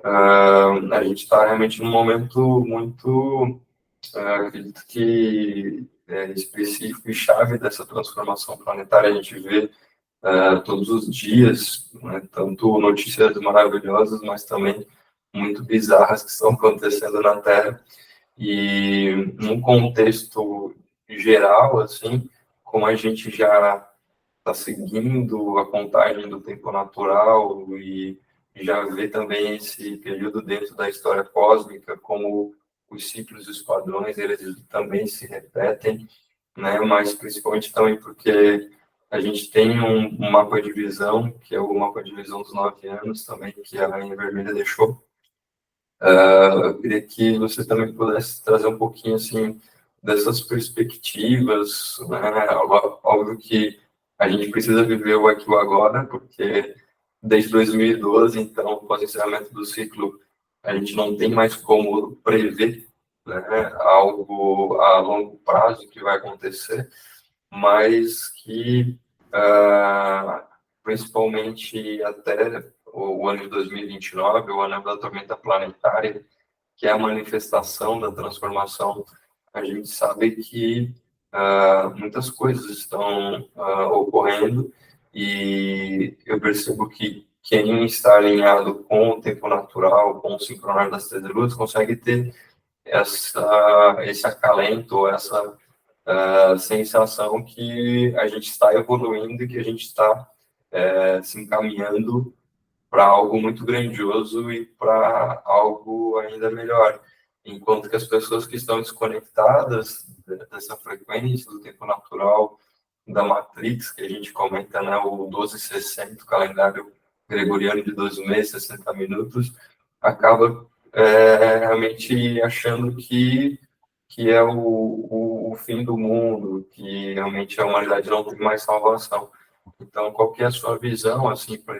A gente está realmente num momento muito, acredito que específico e chave dessa transformação planetária. A gente vê todos os dias, né, tanto notícias maravilhosas, mas também muito bizarras que estão acontecendo na Terra. E num contexto geral, assim, como a gente já está seguindo a contagem do tempo natural e já vê também esse período dentro da história cósmica, como os ciclos e os padrões, eles também se repetem, né? Mas principalmente também porque a gente tem um mapa de visão, que é o mapa de visão dos 9 anos também, que a Rainha Vermelha deixou. Eu queria que você também pudesse trazer um pouquinho, assim, dessas perspectivas, né? Óbvio que a gente precisa viver o aqui e o agora, porque desde 2012, então, após o encerramento do ciclo, a gente não tem mais como prever, né, algo a longo prazo que vai acontecer, mas que, principalmente até o ano de 2029, o ano da tormenta planetária, que é a manifestação da transformação, a gente sabe que muitas coisas estão ocorrendo e eu percebo que quem está alinhado com o tempo natural, com o sincronar das 13 luas, consegue ter esse acalento, essa sensação que a gente está evoluindo e que a gente está se encaminhando para algo muito grandioso e para algo ainda melhor. Enquanto que as pessoas que estão desconectadas dessa frequência do tempo natural, da Matrix, que a gente comenta, né, o 1260, o calendário gregoriano de 12 meses, 60 minutos, acaba realmente achando que é o fim do mundo, que realmente a humanidade não tem mais salvação. Então, qual que é a sua visão, assim, para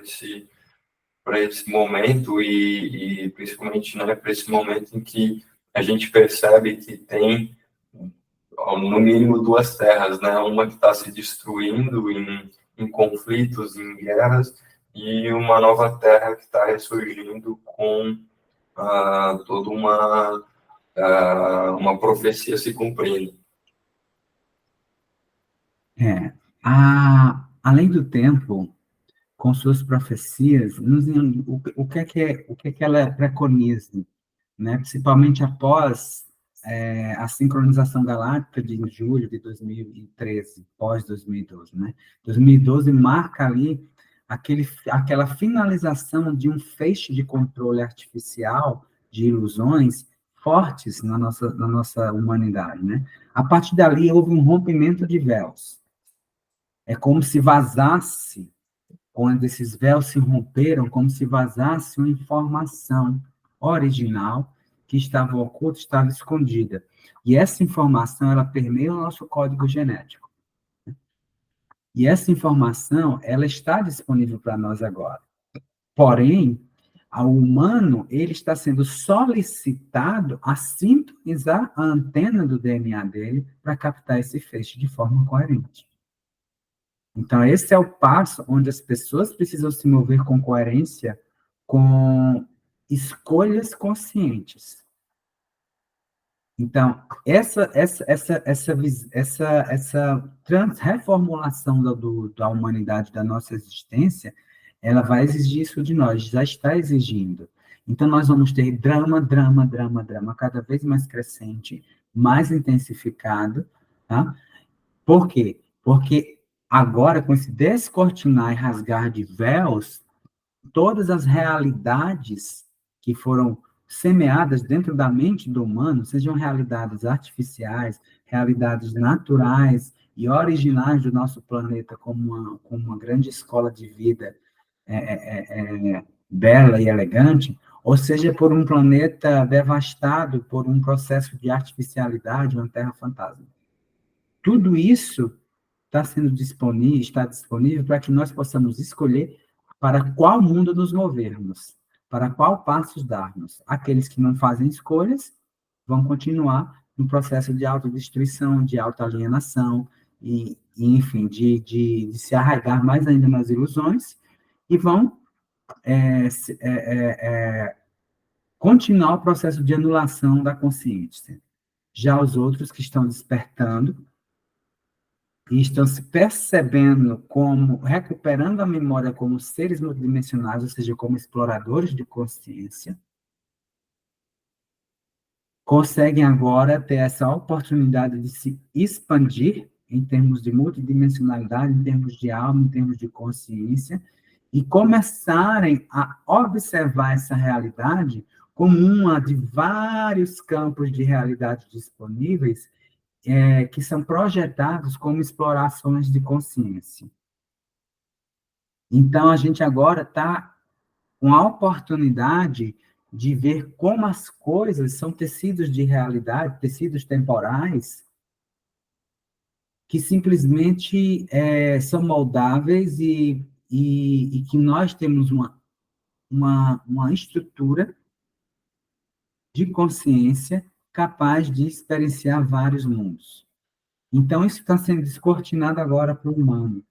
esse momento e principalmente, né, para esse momento em que a gente percebe que tem, no mínimo, duas terras, né? Uma que está se destruindo em conflitos, em guerras, e uma nova terra que está ressurgindo com toda uma profecia se cumprindo. Além do tempo, com suas profecias, o que é que ela preconiza, né? Principalmente após a sincronização galáctica de julho de 2013, pós 2012, né? 2012 marca ali aquela finalização de um feixe de controle artificial de ilusões fortes na nossa humanidade, né? A partir dali houve um rompimento de véus. É como se vazasse, quando esses véus se romperam, como se vazasse uma informação original que estava oculta, estava escondida. E essa informação, ela permeia o nosso código genético. E essa informação, ela está disponível para nós agora. Porém, o humano, ele está sendo solicitado a sintonizar a antena do DNA dele para captar esse feixe de forma coerente. Então, esse é o passo onde as pessoas precisam se mover com coerência, com escolhas conscientes. Então, essa reformulação da humanidade, da nossa existência, ela vai exigir isso de nós, já está exigindo. Então, nós vamos ter drama, drama, drama, drama, cada vez mais crescente, mais intensificado, tá? Por quê? Porque agora, com esse descortinar e rasgar de véus, todas as realidades que foram semeadas dentro da mente do humano, sejam realidades artificiais, realidades naturais e originais do nosso planeta como uma grande escola de vida bela e elegante, ou seja, por um planeta devastado por um processo de artificialidade, uma terra fantasma. Tudo isso está disponível para que nós possamos escolher para qual mundo nos movermos, para qual passos darmos. Aqueles que não fazem escolhas vão continuar no processo de autodestruição, de autoalienação, enfim, de se arraigar mais ainda nas ilusões, e vão continuar o processo de anulação da consciência. Já os outros que estão despertando, e estão se percebendo como, recuperando a memória como seres multidimensionais, ou seja, como exploradores de consciência, conseguem agora ter essa oportunidade de se expandir em termos de multidimensionalidade, em termos de alma, em termos de consciência, e começarem a observar essa realidade como uma de vários campos de realidade disponíveis, que são projetados como explorações de consciência. Então, a gente agora está com a oportunidade de ver como as coisas são tecidos de realidade, tecidos temporais, que simplesmente são moldáveis e que nós temos uma estrutura de consciência capaz de experienciar vários mundos. Então, isso está sendo descortinado agora para o humano.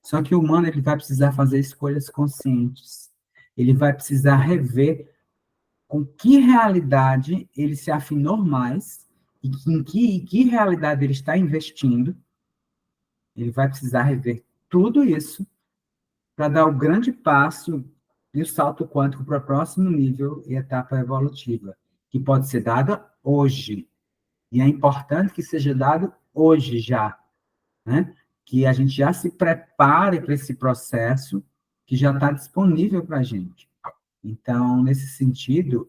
Só que o humano ele vai precisar fazer escolhas conscientes. Ele vai precisar rever com que realidade ele se afinou mais e em que realidade ele está investindo. Ele vai precisar rever tudo isso para dar o grande passo e o salto quântico para o próximo nível e etapa evolutiva, que pode ser dada hoje. E é importante que seja dado hoje já, né? Que a gente já se prepare para esse processo que já está disponível para a gente. Então, nesse sentido,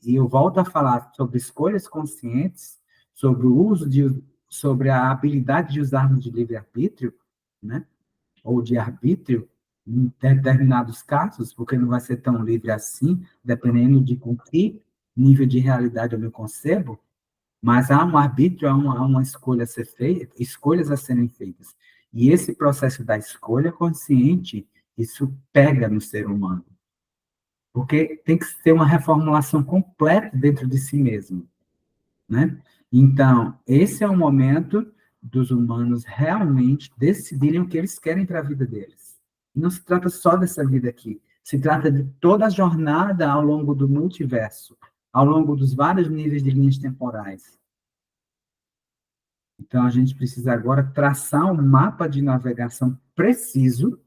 eu volto a falar sobre escolhas conscientes, sobre o uso sobre a habilidade de usarmos de livre-arbítrio, né? Ou de arbítrio, em determinados casos, porque não vai ser tão livre assim, dependendo de com que nível de realidade eu me concebo, mas há um arbítrio, há uma escolha a ser feita, escolhas a serem feitas. E esse processo da escolha consciente, isso pega no ser humano, porque tem que ter uma reformulação completa dentro de si mesmo, né? Então, esse é o momento dos humanos realmente decidirem o que eles querem para a vida deles. E não se trata só dessa vida aqui, se trata de toda a jornada ao longo do multiverso, ao longo dos vários níveis de linhas temporais. Então, a gente precisa agora traçar um mapa de navegação preciso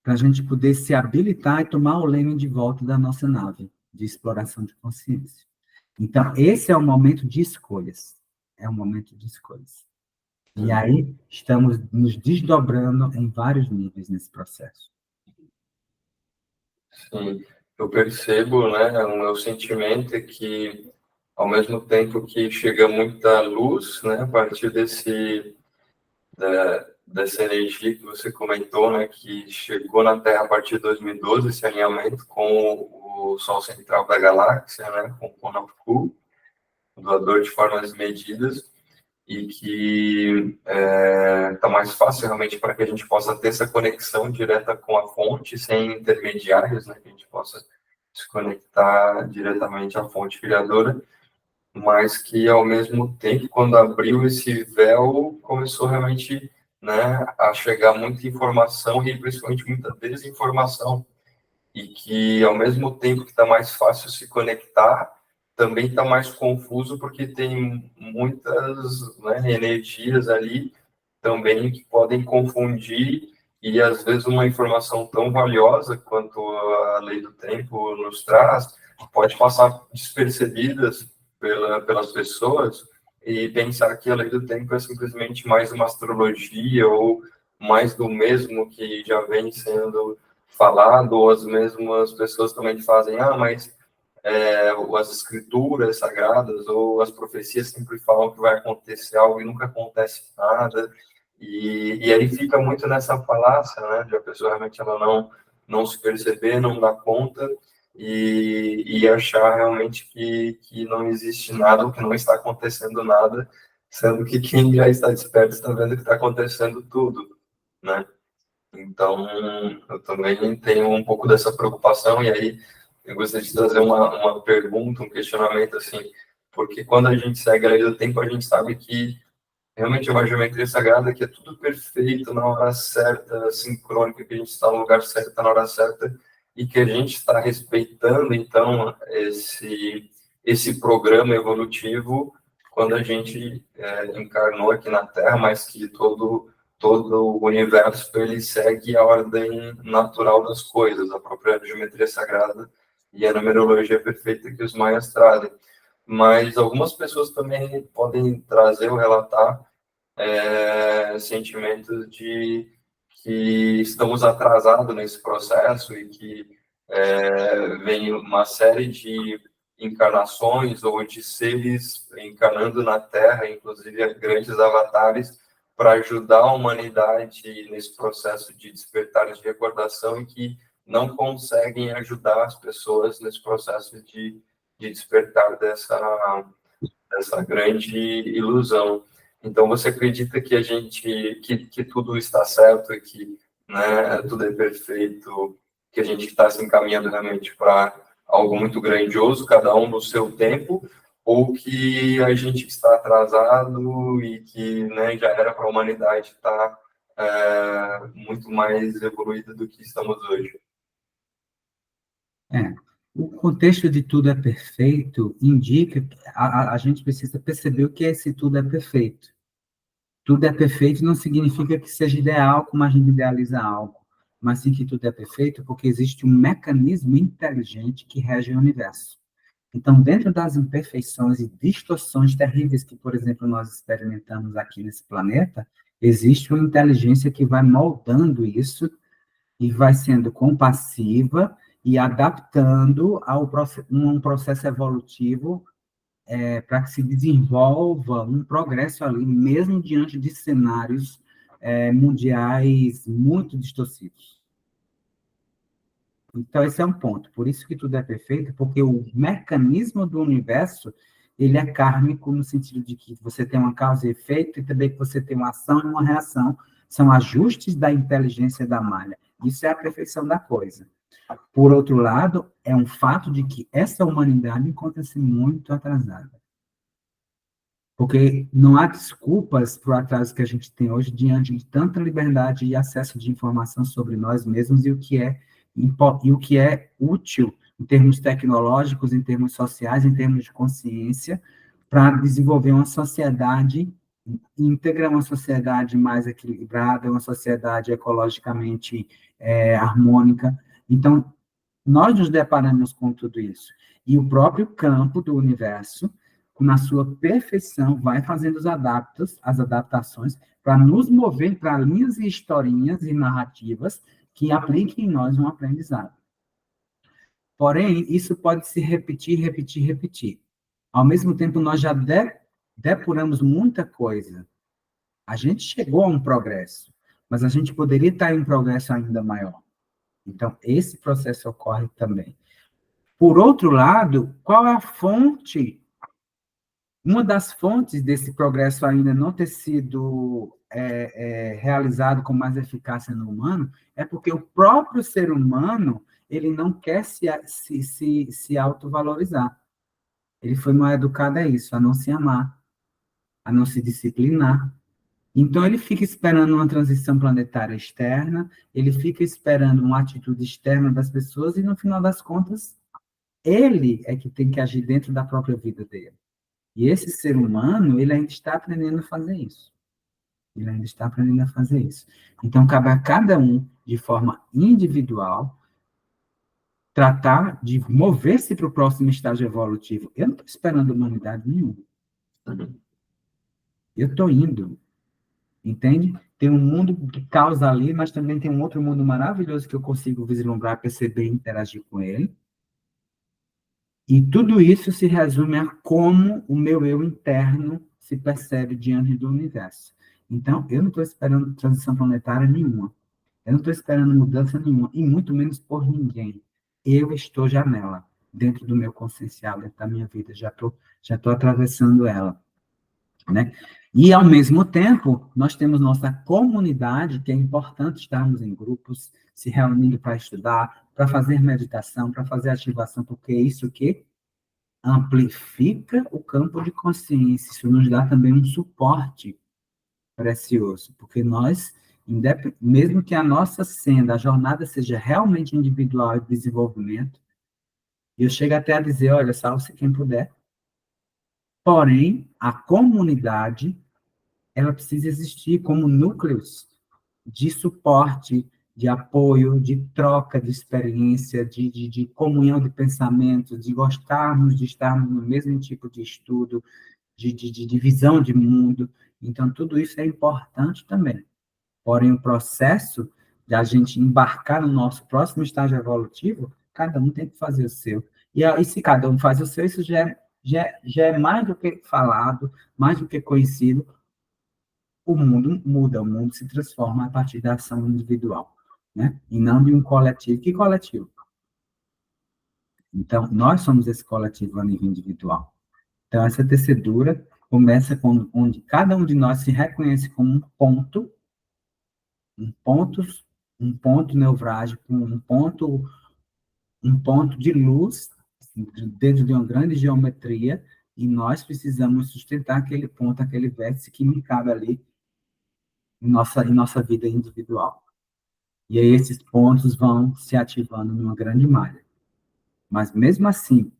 para a gente poder se habilitar e tomar o leme de volta da nossa nave de exploração de consciência. Então, esse é o momento de escolhas. É um momento de escolhas. E aí, estamos nos desdobrando em vários níveis nesse processo. Sim, eu percebo, né, o meu sentimento é que, ao mesmo tempo que chega muita luz, né, a partir dessa energia que você comentou, né, que chegou na Terra a partir de 2012, esse alinhamento com o Sol Central da Galáxia, né, com o Konoku, o doador de formas medidas, e que está mais fácil realmente para que a gente possa ter essa conexão direta com a fonte, sem intermediários, né, que a gente possa se conectar diretamente à fonte criadora, mas que, ao mesmo tempo, quando abriu esse véu, começou realmente, né, a chegar muita informação e principalmente muita desinformação, e que, ao mesmo tempo que está mais fácil se conectar, também está mais confuso, porque tem muitas, né, energias ali também que podem confundir, e às vezes uma informação tão valiosa quanto a lei do tempo nos traz pode passar despercebidas pelas pessoas e pensar que a lei do tempo é simplesmente mais uma astrologia ou mais do mesmo que já vem sendo falado, ou as mesmas pessoas também fazem, mas as escrituras sagradas ou as profecias sempre falam que vai acontecer algo e nunca acontece nada. E aí fica muito nessa falácia, né, de a pessoa realmente ela não se perceber, não dar conta e achar realmente que não existe nada, ou que não está acontecendo nada, sendo que quem já está desperto está vendo que está acontecendo tudo, né? Então, eu também tenho um pouco dessa preocupação, e aí eu gostaria de trazer uma pergunta, um questionamento, assim, porque quando a gente segue a lei do tempo, a gente sabe que realmente é uma geometria sagrada, que é tudo perfeito, na hora certa, sincrônica, que a gente está no lugar certo, na hora certa, e que a gente está respeitando, então, esse programa evolutivo quando a gente encarnou aqui na Terra, mas que todo o universo ele segue a ordem natural das coisas, a própria geometria sagrada e a numerologia perfeita que os maias trazem. Mas algumas pessoas também podem trazer ou relatar sentimentos de que estamos atrasados nesse processo e que vem uma série de encarnações ou de seres encarnando na Terra, inclusive grandes avatares, para ajudar a humanidade nesse processo de despertar de recordação, e que não conseguem ajudar as pessoas nesse processo de despertar dessa grande ilusão. Então, você acredita que a gente, que tudo está certo e que, né, tudo é perfeito, que a gente está se encaminhando realmente para algo muito grandioso, cada um no seu tempo, ou que a gente está atrasado e que, né, já era para a humanidade estar muito mais evoluída do que estamos hoje? O contexto de tudo é perfeito indica que a gente precisa perceber o que é esse tudo é perfeito. Tudo é perfeito não significa que seja ideal como a gente idealiza algo, mas sim que tudo é perfeito porque existe um mecanismo inteligente que rege o universo. Então, dentro das imperfeições e distorções terríveis que, por exemplo, nós experimentamos aqui nesse planeta, existe uma inteligência que vai moldando isso e vai sendo compassiva e adaptando ao um processo evolutivo para que se desenvolva um progresso ali, mesmo diante de cenários mundiais muito distorcidos. Então, esse é um ponto. Por isso que tudo é perfeito, porque o mecanismo do universo, ele é kármico no sentido de que você tem uma causa e efeito, e também que você tem uma ação e uma reação. São ajustes da inteligência da malha. Isso é a perfeição da coisa. Por outro lado, é um fato de que essa humanidade encontra-se muito atrasada. Porque não há desculpas para o atraso que a gente tem hoje diante de tanta liberdade e acesso de informação sobre nós mesmos e o que é útil em termos tecnológicos, em termos sociais, em termos de consciência, para desenvolver uma sociedade íntegra, uma sociedade mais equilibrada, uma sociedade ecologicamente harmônica. Então, nós nos deparamos com tudo isso. E o próprio campo do universo, na sua perfeição, vai fazendo as adaptações, para nos mover para linhas e historinhas e narrativas que apliquem em nós um aprendizado. Porém, isso pode se repetir, repetir, repetir. Ao mesmo tempo, nós já depuramos muita coisa. A gente chegou a um progresso, mas a gente poderia estar em um progresso ainda maior. Então, esse processo ocorre também. Por outro lado, qual é a fonte? Uma das fontes desse progresso ainda não ter sido realizado com mais eficácia no humano é porque o próprio ser humano ele não quer se autovalorizar. Ele foi mal educado a isso, a não se amar, a não se disciplinar. Então, ele fica esperando uma transição planetária externa, ele fica esperando uma atitude externa das pessoas e, no final das contas, ele é que tem que agir dentro da própria vida dele. E esse ser humano, ele ainda está aprendendo a fazer isso. Ele ainda está aprendendo a fazer isso. Então, cabe a cada um, de forma individual, tratar de mover-se para o próximo estágio evolutivo. Eu não estou esperando humanidade nenhuma. Eu estou indo. Entende? Tem um mundo que causa ali, mas também tem um outro mundo maravilhoso que eu consigo vislumbrar, perceber e interagir com ele. E tudo isso se resume a como o meu eu interno se percebe diante do universo. Então, eu não estou esperando transição planetária nenhuma. Eu não estou esperando mudança nenhuma, e muito menos por ninguém. Eu estou já nela, dentro do meu consciencial, dentro da minha vida, já tô atravessando ela. Né? E, ao mesmo tempo, nós temos nossa comunidade, que é importante estarmos em grupos, se reunindo para estudar, para fazer meditação, para fazer ativação, porque é isso que amplifica o campo de consciência, isso nos dá também um suporte precioso, porque nós, mesmo que a nossa senda, a jornada seja realmente individual e de desenvolvimento, eu chego até a dizer, olha, salve-se quem puder, porém, a comunidade ela precisa existir como núcleos de suporte, de apoio, de troca de experiência, de comunhão de pensamentos, de gostarmos de estarmos no mesmo tipo de estudo, de visão de mundo. Então, tudo isso é importante também. Porém, o processo de a gente embarcar no nosso próximo estágio evolutivo, cada um tem que fazer o seu. E se cada um faz o seu, isso já é mais do que falado, mais do que conhecido, o mundo muda, o mundo se transforma a partir da ação individual, né? E não de um coletivo. Que coletivo? Então, nós somos esse coletivo a nível individual. Então, essa tecedura começa onde cada um de nós se reconhece como um ponto, um ponto nevrálgico, um ponto de luz dentro de uma grande geometria, e nós precisamos sustentar aquele ponto, aquele vértice que me cabe ali em nossa vida individual. E aí esses pontos vão se ativando numa grande malha. Mas mesmo assim,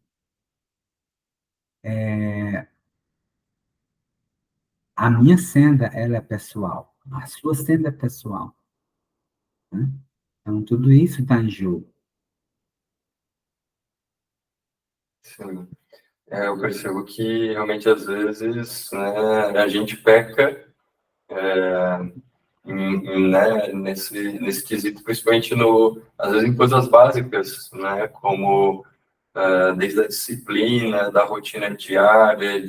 a minha senda, ela é pessoal. A sua senda é pessoal. Né? Então, tudo isso está em jogo. Sim. Eu percebo que realmente às vezes, né, a gente peca né, nesse quesito, principalmente às vezes em coisas básicas, né, como desde a disciplina, da rotina diária,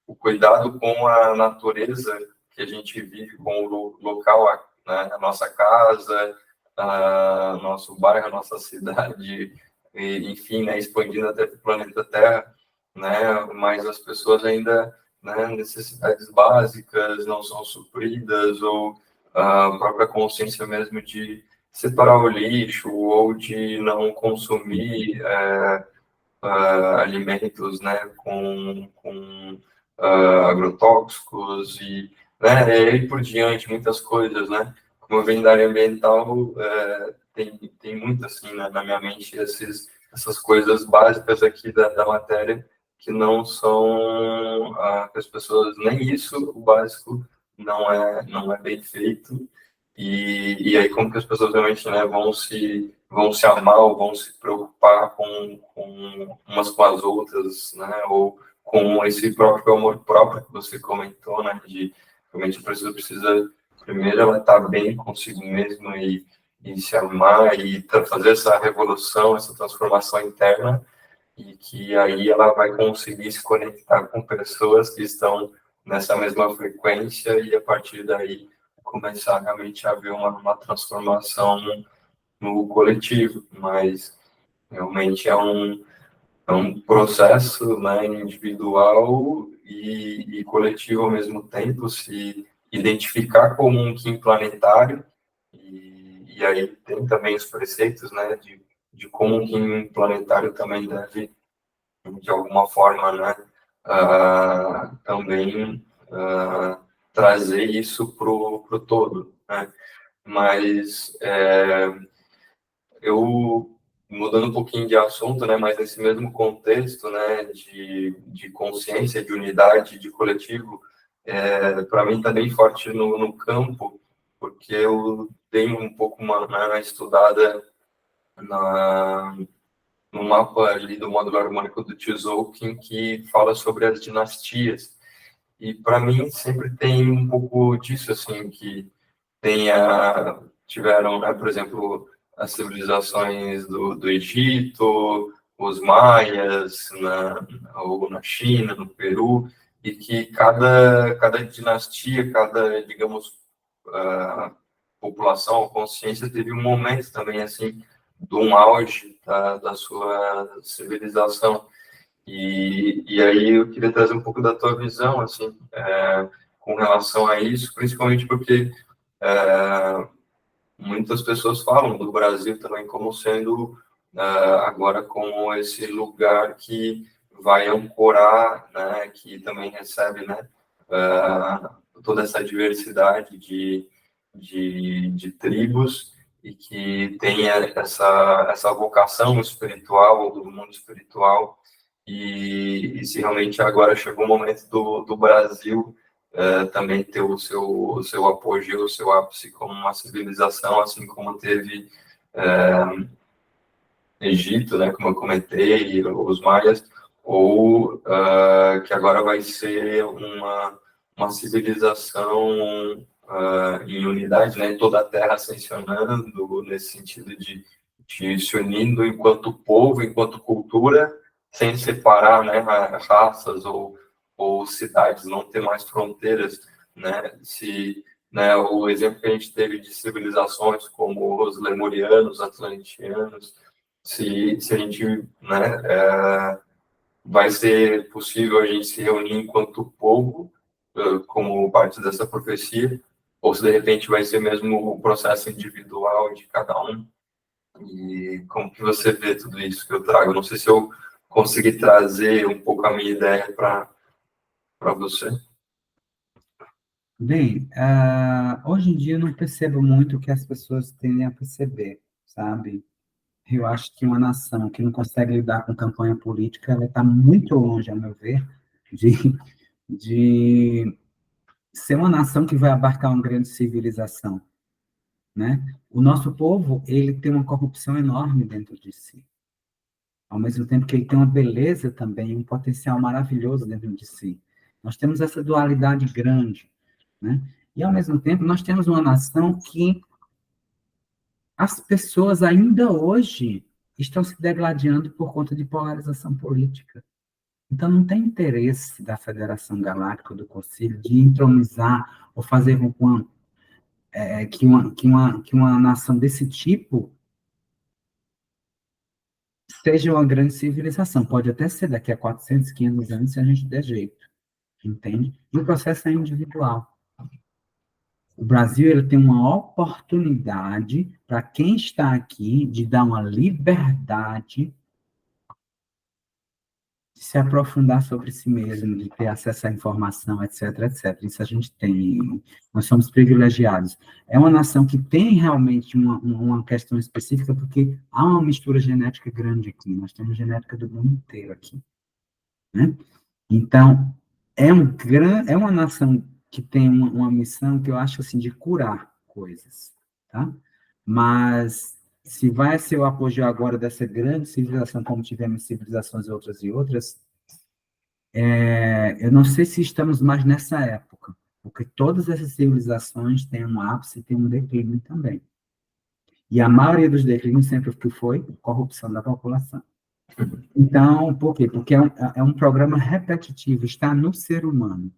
o cuidado com a natureza, que a gente vive com o local, né, a nossa casa, nosso bairro, a nossa cidade, e, enfim, né, expandindo até para o planeta Terra, né, mas as pessoas ainda, né, necessidades básicas não são supridas, ou a própria consciência mesmo de separar o lixo, ou de não consumir alimentos, né, com agrotóxicos e, né, e aí por diante, muitas coisas, né, como eu venho da área ambiental, tem muito, assim, né, na minha mente, essas coisas básicas aqui da matéria, que não são, que as pessoas, nem isso, o básico, não é bem feito, e aí como que as pessoas realmente, né, vão se amar ou vão se preocupar com umas com as outras, né, ou com esse próprio amor próprio que você comentou, né, de realmente a pessoa precisa, primeiro ela estar bem consigo mesma e se amar e fazer essa revolução, essa transformação interna, e que aí ela vai conseguir se conectar com pessoas que estão nessa mesma frequência e a partir daí começar realmente a haver uma transformação no coletivo, mas realmente é um processo, né, individual e coletivo ao mesmo tempo, se identificar como um Kim planetário, e aí tem também os preceitos, né, de como um Kim planetário também deve, de alguma forma, né, também trazer isso para o todo, né, mas eu, mudando um pouquinho de assunto, né, mas nesse mesmo contexto, né, de consciência, de unidade, de coletivo, para mim está bem forte no campo, porque eu tenho um pouco uma estudada no mapa ali do módulo harmônico do Tzolk'in, que fala sobre as dinastias. E para mim sempre tem um pouco disso, assim, que tiveram, né, por exemplo, as civilizações do Egito, os maias, ou na China, no Peru, e que cada dinastia, cada, digamos, população, consciência, teve um momento também, assim, de um auge da sua civilização. E aí eu queria trazer um pouco da tua visão, assim, com relação a isso, principalmente porque muitas pessoas falam do Brasil também como sendo, agora, como esse lugar que vai ancorar, né, que também recebe, né, toda essa diversidade de tribos e que tem essa vocação espiritual, do mundo espiritual, e se realmente agora chegou o momento do Brasil também ter o seu apogeu, o seu ápice como uma civilização, assim como teve Egito, né, como eu comentei, os maias, ou que agora vai ser uma civilização em unidade, né, toda a Terra ascensionando, nesse sentido de se unindo enquanto povo, enquanto cultura, sem separar, né, raças ou cidades, não ter mais fronteiras, né, né, o exemplo que a gente teve de civilizações como os lemurianos, atlanteanos, se a gente, né, vai ser possível a gente se reunir enquanto povo, como parte dessa profecia, ou se de repente vai ser mesmo o processo individual de cada um, e como que você vê tudo isso que eu trago? Não sei se eu consegui trazer um pouco a minha ideia para você. Bem, hoje em dia eu não percebo muito o que as pessoas tendem a perceber, sabe? Eu acho que uma nação que não consegue lidar com campanha política, ela está muito longe, a meu ver, de, de ser uma nação que vai abarcar uma grande civilização, né? O nosso povo, ele tem uma corrupção enorme dentro de si, ao mesmo tempo que ele tem uma beleza também, um potencial maravilhoso dentro de si. Nós temos essa dualidade grande, né? E, ao mesmo tempo, nós temos uma nação que as pessoas ainda hoje estão se degladiando por conta de polarização política, Então, não tem interesse da Federação Galáctica, do Conselho, de entronizar ou fazer com que uma nação desse tipo seja uma grande civilização. Pode até ser daqui a 400, 500 anos, se a gente der jeito, entende? E o processo é individual. O Brasil ele tem uma oportunidade para quem está aqui de dar uma liberdade de se aprofundar sobre si mesmo, de ter acesso à informação, etc, etc. Isso a gente tem, nós somos privilegiados. É uma nação que tem realmente uma questão específica, porque há uma mistura genética grande aqui, nós temos genética do mundo inteiro aqui, né? Então, é uma nação que tem uma missão que eu acho assim de curar coisas, tá? Mas se vai ser o apogeu agora dessa grande civilização, como tivemos civilizações outras e outras, eu não sei se estamos mais nessa época, porque todas essas civilizações têm um ápice e têm um declínio também. E a maioria dos declínios sempre o que foi corrupção da população. Então, por quê? Porque é um programa repetitivo, está no ser humano.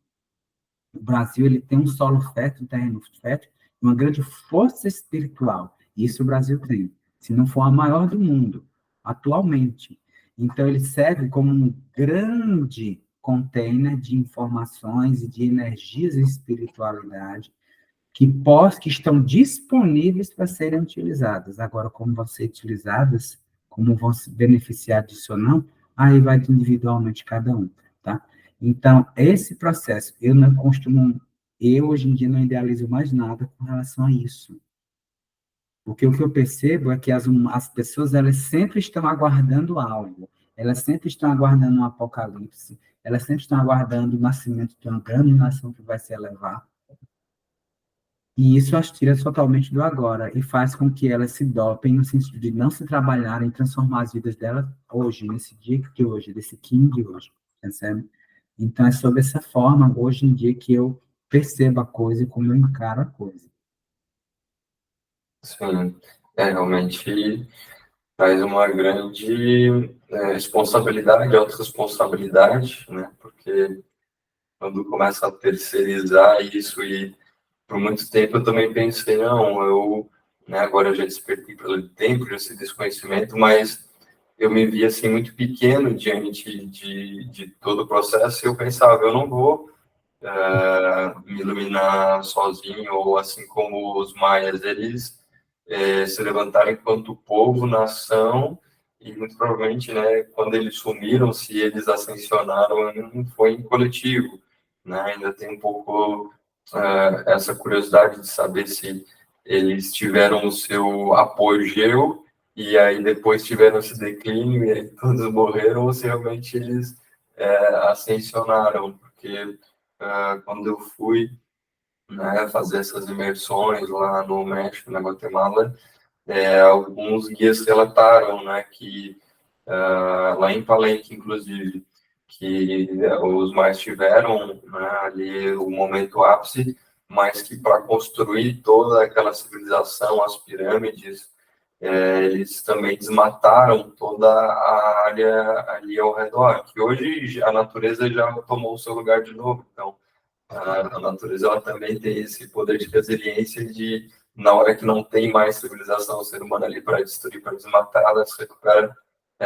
O Brasil ele tem um solo fértil, um terreno fértil, uma grande força espiritual. Isso o Brasil tem, se não for a maior do mundo, atualmente. Então, ele serve como um grande container de informações e de energias e espiritualidade que estão disponíveis para serem utilizadas. Agora, como vão ser utilizadas, como vão se beneficiar disso ou não, aí vai de individualmente cada um, tá? Então, esse processo, eu não costumo, eu hoje em dia não idealizo mais nada com relação a isso. Porque o que eu percebo é que as pessoas, elas sempre estão aguardando algo, elas sempre estão aguardando um apocalipse, elas sempre estão aguardando o nascimento de uma grande nação que vai se elevar, e isso as tira totalmente do agora e faz com que elas se dopem no sentido de não se trabalharem, transformar as vidas delas hoje, nesse dia de hoje, desse Kim de hoje, percebe? Então é sobre essa forma, hoje em dia, que eu percebo a coisa e como eu encaro a coisa. Sim, realmente traz uma grande responsabilidade, autorresponsabilidade, né? Porque quando começa a terceirizar isso e por muito tempo eu também pensei, não, né, agora eu já despertei pelo tempo, já sei desse conhecimento, mas eu me via assim muito pequeno diante de todo o processo e eu pensava, eu não vou me iluminar sozinho, ou assim como os maias, eles se levantaram enquanto povo, nação, e muito provavelmente, né, quando eles sumiram, se eles ascensionaram, não foi em coletivo, né? Ainda tem um pouco essa curiosidade de saber se eles tiveram o seu apogeu e aí depois tiveram esse declínio e aí todos morreram, ou se realmente eles ascensionaram, porque quando eu fui, né, fazer essas imersões lá no México, na Guatemala, alguns guias relataram, né, que lá em Palenque, inclusive, que os mais tiveram, né, ali o momento ápice, mas que para construir toda aquela civilização, as pirâmides, eles também desmataram toda a área ali ao redor, que hoje a natureza já tomou o seu lugar de novo. Então, a natureza ela também tem esse poder de resiliência de, na hora que não tem mais civilização, o ser humano ali para destruir, para desmatar, ela se recupera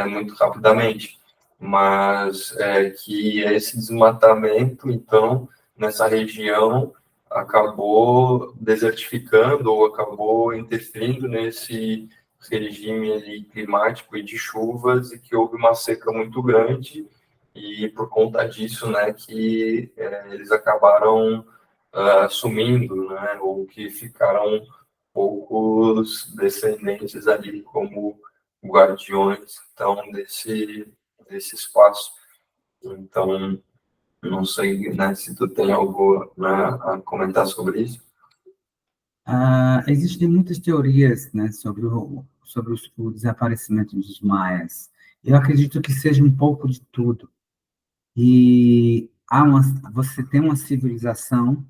muito rapidamente. Mas que esse desmatamento, então, nessa região, acabou desertificando ou acabou interferindo nesse regime ali climático e de chuvas e que houve uma seca muito grande e por conta disso, né, que eles acabaram sumindo, né, ou que ficaram poucos descendentes ali como guardiões, então, desse espaço. Então, não sei, né, se tu tem algo, né, a comentar sobre isso. Existem muitas teorias, né, sobre o desaparecimento dos maias. Eu acredito que seja um pouco de tudo. E você tem uma civilização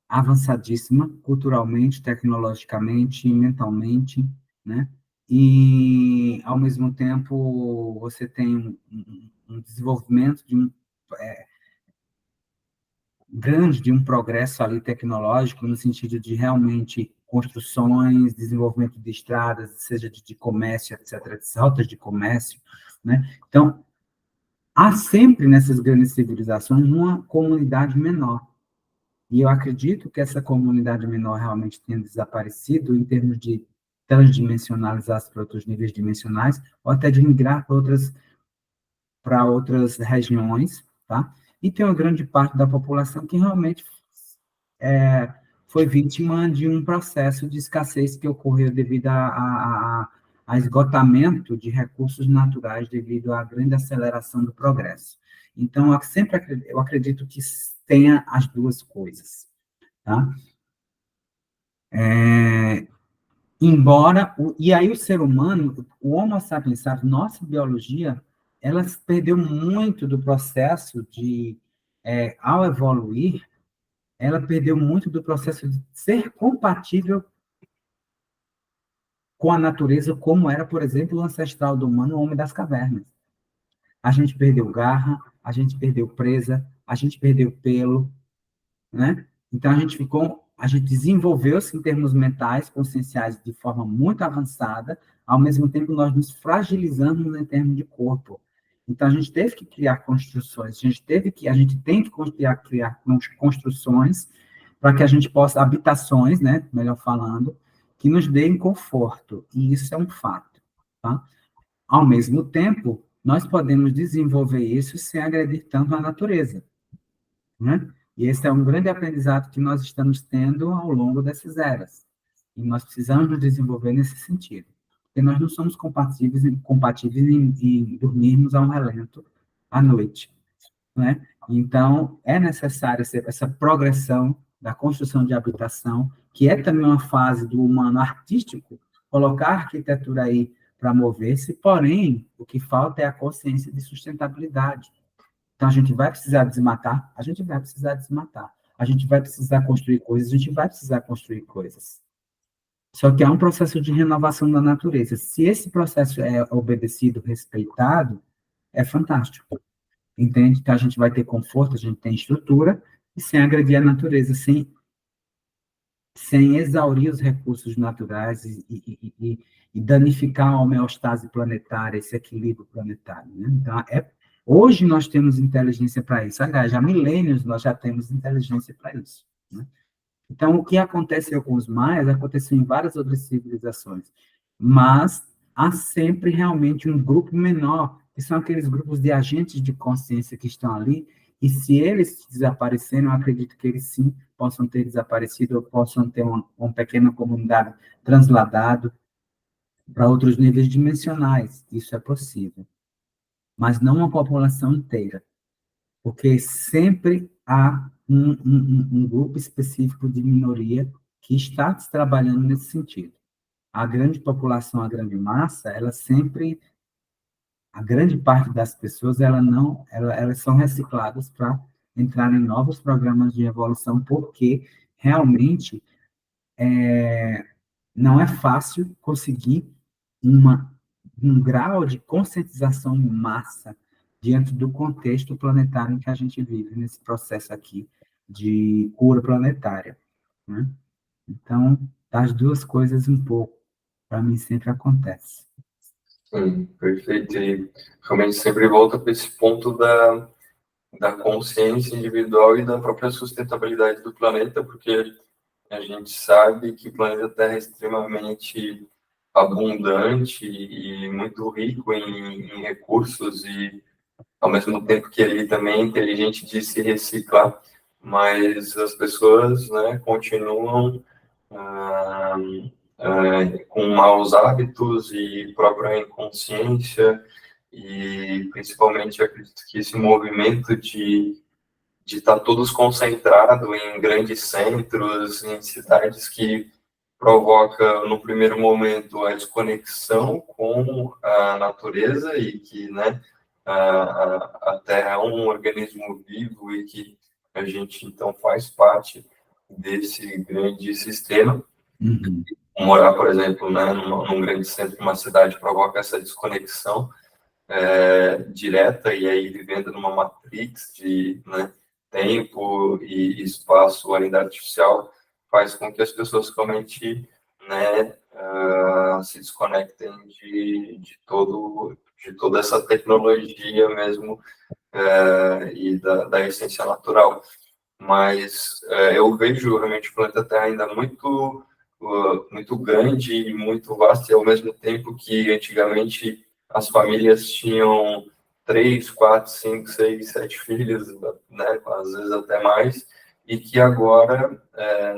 avançadíssima, culturalmente, tecnologicamente, mentalmente, né? E, ao mesmo tempo, você tem um desenvolvimento grande de um progresso ali tecnológico, no sentido de realmente construções, desenvolvimento de estradas, seja de comércio, etc., de rotas de comércio, né? Então, há sempre nessas grandes civilizações uma comunidade menor. E eu acredito que essa comunidade menor realmente tenha desaparecido em termos de transdimensionalizar para outros níveis dimensionais, ou até de migrar para outras regiões, tá? E tem uma grande parte da população que realmente foi vítima de um processo de escassez que ocorreu devido a esgotamento de recursos naturais devido à grande aceleração do progresso. Então, eu acredito que tenha as duas coisas, tá? E aí o ser humano, o Homo sapiens sapiens, nossa biologia, ela perdeu muito do processo ao evoluir, ela perdeu muito do processo de ser compatível com a natureza, como era, por exemplo, o ancestral do humano, o homem das cavernas. A gente perdeu garra, a gente perdeu presa, a gente perdeu pelo, né? Então a gente desenvolveu-se em termos mentais, conscienciais, de forma muito avançada, ao mesmo tempo nós nos fragilizamos em termos de corpo. Então a gente teve que criar construções, a gente tem que criar construções para que a gente possa, habitações, né, melhor falando, que nos deem conforto, e isso é um fato, tá? Ao mesmo tempo, nós podemos desenvolver isso sem agredir tanto a natureza, né? E esse é um grande aprendizado que nós estamos tendo ao longo dessas eras. E nós precisamos nos desenvolver nesse sentido. Porque nós não somos compatíveis em dormirmos ao relento à noite, né? Então, é necessário essa progressão da construção de habitação, que é também uma fase do humano artístico, colocar a arquitetura aí para mover-se, porém, o que falta é a consciência de sustentabilidade. Então, a gente vai precisar desmatar? A gente vai precisar desmatar. A gente vai precisar construir coisas? A gente vai precisar construir coisas. Só que há um processo de renovação da natureza. Se esse processo é obedecido, respeitado, é fantástico. Entende? Então, a gente vai ter conforto, a gente tem estrutura, e sem agredir a natureza, sem exaurir os recursos naturais e danificar a homeostase planetária, esse equilíbrio planetário. Né? Então, hoje nós temos inteligência para isso. Aliás, há milênios nós já temos inteligência para isso. Né? Então, o que aconteceu com os maias aconteceu em várias outras civilizações, mas há sempre realmente um grupo menor, que são aqueles grupos de agentes de consciência que estão ali, e se eles desaparecerem, eu acredito que eles sim possam ter desaparecido, ou possam ter uma pequena comunidade transladado para outros níveis dimensionais. Isso é possível, mas não uma população inteira, porque sempre há um grupo específico de minoria que está trabalhando nesse sentido. A grande população, a grande massa, ela sempre, a grande parte das pessoas, elas são recicladas para entrar em novos programas de evolução, porque realmente não é fácil conseguir um grau de conscientização em massa diante do contexto planetário em que a gente vive, nesse processo aqui de cura planetária. Né? Então, das duas coisas um pouco, para mim sempre acontece. Sim, perfeito. E realmente sempre volta para esse ponto da consciência individual e da própria sustentabilidade do planeta, porque a gente sabe que o planeta Terra é extremamente abundante e muito rico em recursos e, ao mesmo tempo que ele também é inteligente de se reciclar, mas as pessoas, né, continuam ah, com maus hábitos e própria inconsciência e, principalmente, acredito que esse movimento de estar todos concentrados em grandes centros, em cidades que provoca, no primeiro momento, a desconexão com a natureza e que, né, a Terra é um organismo vivo e que a gente, então, faz parte desse grande sistema. Morar, por exemplo, né, num grande centro de uma cidade provoca essa desconexão direta, e aí vivendo numa matrix de, né, tempo e espaço ainda artificial, faz com que as pessoas realmente, né, se desconectem de toda essa tecnologia mesmo, e da essência natural. Mas eu vejo realmente o planeta Terra ainda muito grande e muito vasto, e ao mesmo tempo que antigamente as famílias tinham 3, 4, 5, 6, 7 filhos, né, às vezes até mais, e que agora,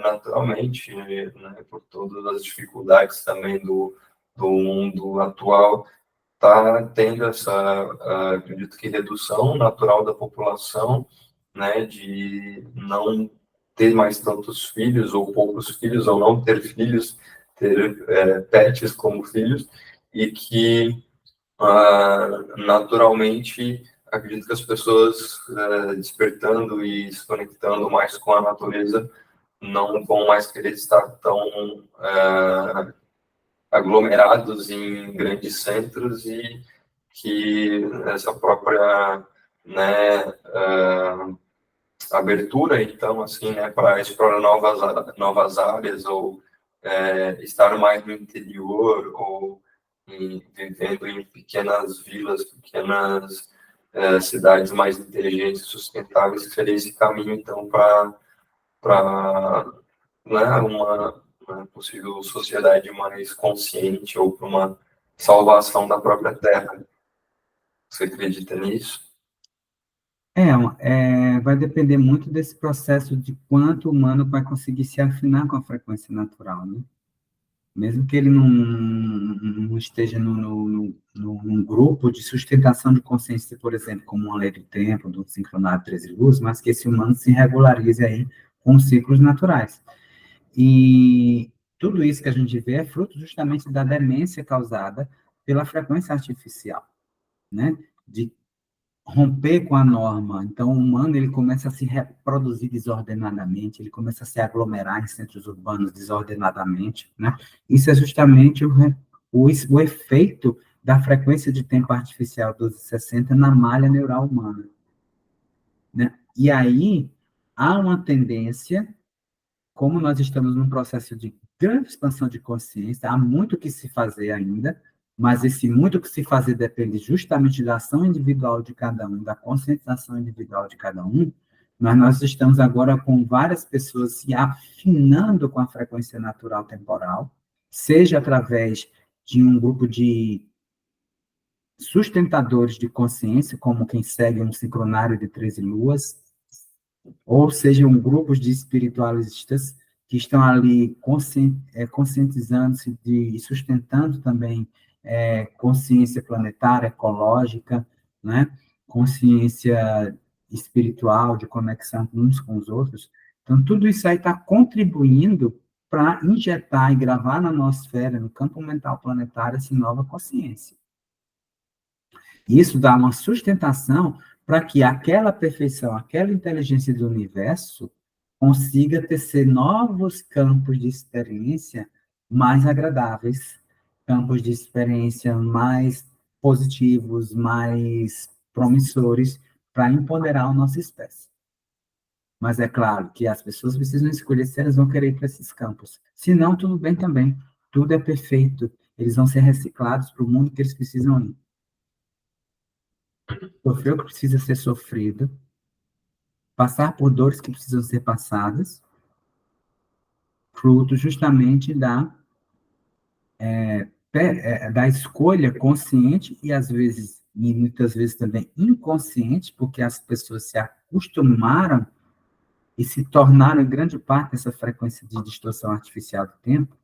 naturalmente, né, por todas as dificuldades também do mundo atual, está tendo acredito que redução natural da população, né, de não ter mais tantos filhos ou poucos filhos, ou não ter filhos, ter pets como filhos, e que naturalmente acredito que as pessoas despertando e se conectando mais com a natureza não vão mais querer estar tão aglomerados em grandes centros, e que essa própria, né, abertura, então, assim, né, para explorar novas áreas, ou estar mais no interior, ou vivendo em pequenas vilas, pequenas cidades mais inteligentes e sustentáveis, seria esse caminho, então, para né, uma possível sociedade mais consciente, ou para uma salvação da própria Terra. Você acredita nisso? Vai depender muito desse processo de quanto o humano vai conseguir se afinar com a frequência natural, né? Mesmo que ele não esteja num grupo de sustentação de consciência, por exemplo, como uma lei do tempo, do sincronário 13 luz, mas que esse humano se regularize aí com os ciclos naturais. E tudo isso que a gente vê é fruto justamente da demência causada pela frequência artificial, né? De romper com a norma. Então, o humano ele começa a se reproduzir desordenadamente, ele começa a se aglomerar em centros urbanos desordenadamente, né? Isso é justamente o efeito da frequência de tempo artificial 1260 na malha neural humana, né? E aí, há uma tendência, como nós estamos num processo de grande expansão de consciência, há muito que se fazer ainda, mas esse muito que se fazer depende justamente da ação individual de cada um, da conscientização individual de cada um, mas nós estamos agora com várias pessoas se afinando com a frequência natural temporal, seja através de um grupo de sustentadores de consciência, como quem segue um sincronário de 13 luas, ou sejam grupos de espiritualistas que estão ali conscientizando-se e sustentando também consciência planetária, ecológica, né? Consciência espiritual, de conexão uns com os outros. Então, tudo isso aí está contribuindo para injetar e gravar na nosfera, no campo mental planetário, essa nova consciência. Isso dá uma sustentação para que aquela perfeição, aquela inteligência do universo consiga tecer novos campos de experiência mais agradáveis, campos de experiência mais positivos, mais promissores para empoderar a nossa espécie. Mas é claro que as pessoas precisam escolher se elas vão querer ir para esses campos. Se não, tudo bem também. Tudo é perfeito. Eles vão ser reciclados para o mundo que eles precisam ir. Sofrer o que precisa ser sofrido, passar por dores que precisam ser passadas, fruto justamente da escolha consciente e, às vezes, e muitas vezes também inconsciente, porque as pessoas se acostumaram e se tornaram, em grande parte, essa frequência de distorção artificial do tempo,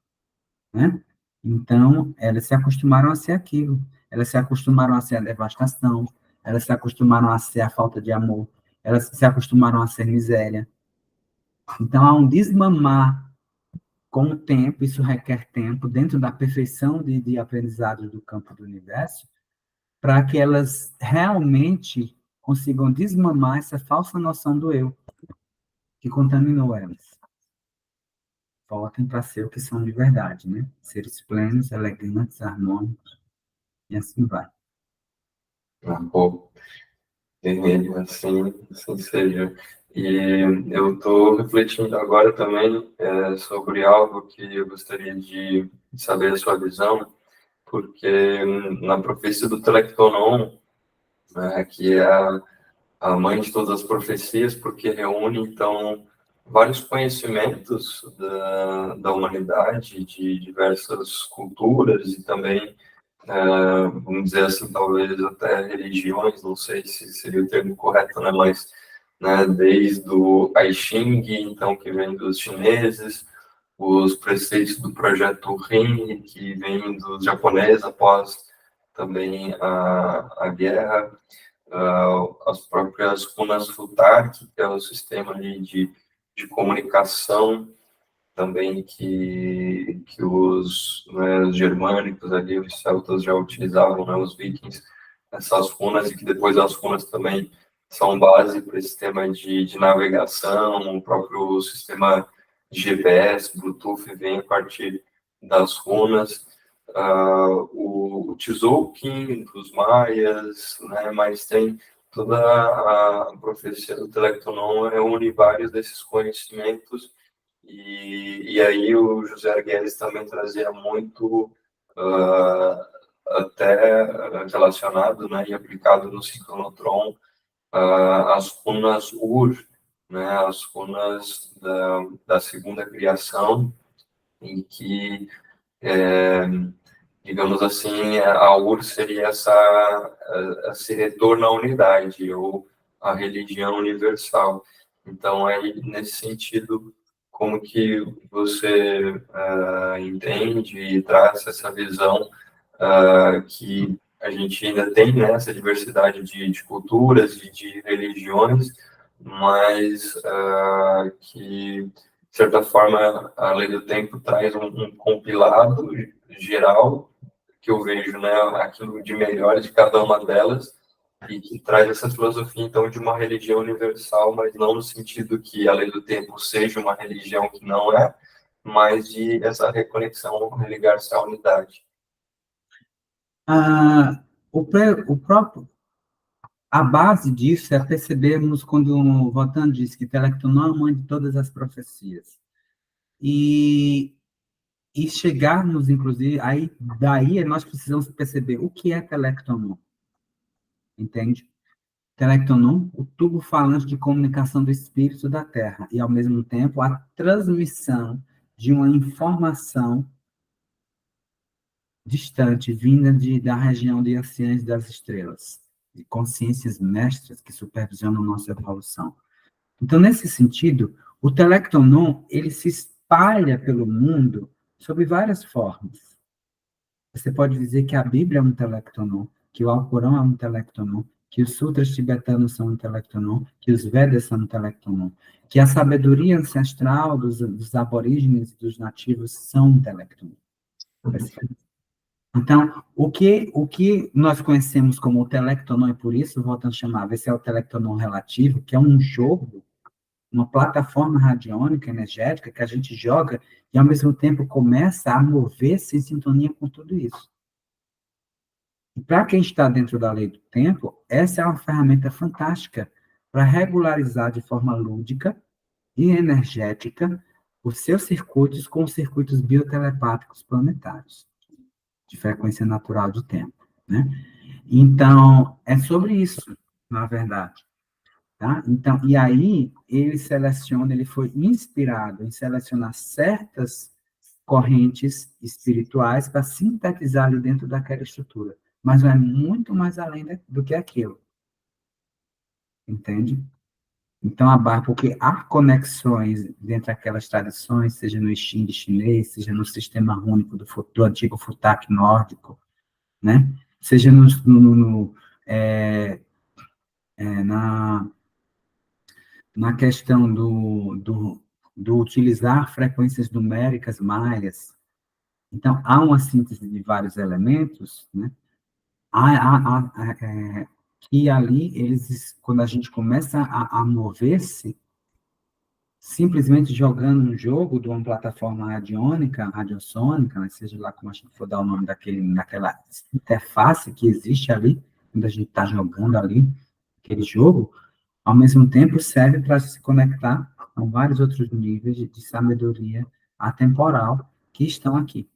né? Então, elas se acostumaram a ser aquilo, elas se acostumaram a ser a devastação, elas se acostumaram a ser a falta de amor, elas se acostumaram a ser miséria. Então, há um desmamar com o tempo, isso requer tempo, dentro da perfeição de aprendizado do campo do universo, para que elas realmente consigam desmamar essa falsa noção do eu, que contaminou elas. Voltem para ser o que são de verdade, né? Seres plenos, elegantes, harmônicos, e assim vai. Pô, assim seja. E eu estou refletindo agora também sobre algo que eu gostaria de saber a sua visão, porque na profecia do Telectonon, que é a mãe de todas as profecias, porque reúne, então, vários conhecimentos da humanidade, de diversas culturas e também, vamos dizer assim, talvez até religiões, não sei se seria o termo correto, né, mas desde o I Ching, então, que vem dos chineses, os preceitos do projeto Rin, que vem dos japoneses após também a guerra, as próprias runas Futhark, que é o sistema ali de comunicação também que os germânicos ali, os celtas já utilizavam, né, os vikings, essas runas, e que depois as runas também são base para esse sistema de navegação, o próprio sistema GPS, Bluetooth vem a partir das runas, o Tzolk'in dos maias, né, mas tem toda a profecia do Telectonon reúne vários desses conhecimentos e aí o José Guedes também trazia muito até relacionado, né, e aplicado no ciclotron as runas Ur, né, as runas da segunda criação, em que, digamos assim, a Ur seria esse retorno à unidade, ou a religião universal. Então, aí, nesse sentido, como que você entende e traz essa visão que a gente ainda tem, né, essa diversidade de culturas e de religiões, mas que, de certa forma, a Lei do Tempo traz um compilado geral, que eu vejo, né, aquilo de melhor de cada uma delas, e que traz essa filosofia, então, de uma religião universal, mas não no sentido que a Lei do Tempo seja uma religião que não é, mas de essa reconexão, religar-se à unidade. O próprio, a base disso é percebermos quando o Votan diz que Telecton é a mãe de todas as profecias. E chegarmos, inclusive, aí, daí nós precisamos perceber o que é Telecton, entende? Telecton, o tubo falante de comunicação do espírito da Terra, e, ao mesmo tempo, a transmissão de uma informação distante, vinda da região de anciãs das estrelas, de consciências mestras que supervisionam nossa evolução. Então, nesse sentido, o Telectonon, ele se espalha pelo mundo sob várias formas. Você pode dizer que a Bíblia é um Telectonon, que o Alcorão é um Telectonon, que os sutras tibetanos são um Telectonon, que os Vedas são um Telectonon, que a sabedoria ancestral dos aborígenes e dos nativos são um Telectonon. Então, o que nós conhecemos como o Telectonon, e por isso voltando a chamar, esse é o Telectonon relativo, que é um jogo, uma plataforma radiônica, energética, que a gente joga e, ao mesmo tempo, começa a mover-se em sintonia com tudo isso. E para quem está dentro da lei do tempo, essa é uma ferramenta fantástica para regularizar de forma lúdica e energética os seus circuitos com os circuitos biotelepáticos planetários, de frequência natural de tempo, né? Então, é sobre isso, na verdade. Tá? Então, e aí, ele foi inspirado em selecionar certas correntes espirituais para sintetizar ali dentro daquela estrutura. Mas vai muito mais além do que aquilo. Entende? Então, porque há conexões dentro daquelas tradições, seja no Xing chinês, seja no sistema único do antigo Futak nórdico, né? Seja na questão do utilizar frequências numéricas maias. Então, há uma síntese de vários elementos, né? Que ali, quando a gente começa a mover-se, simplesmente jogando um jogo de uma plataforma radiônica, radiossônica, né, seja lá como a gente for dar o nome daquela interface que existe ali, quando a gente está jogando ali, aquele jogo, ao mesmo tempo serve para se conectar com vários outros níveis de sabedoria atemporal que estão aqui.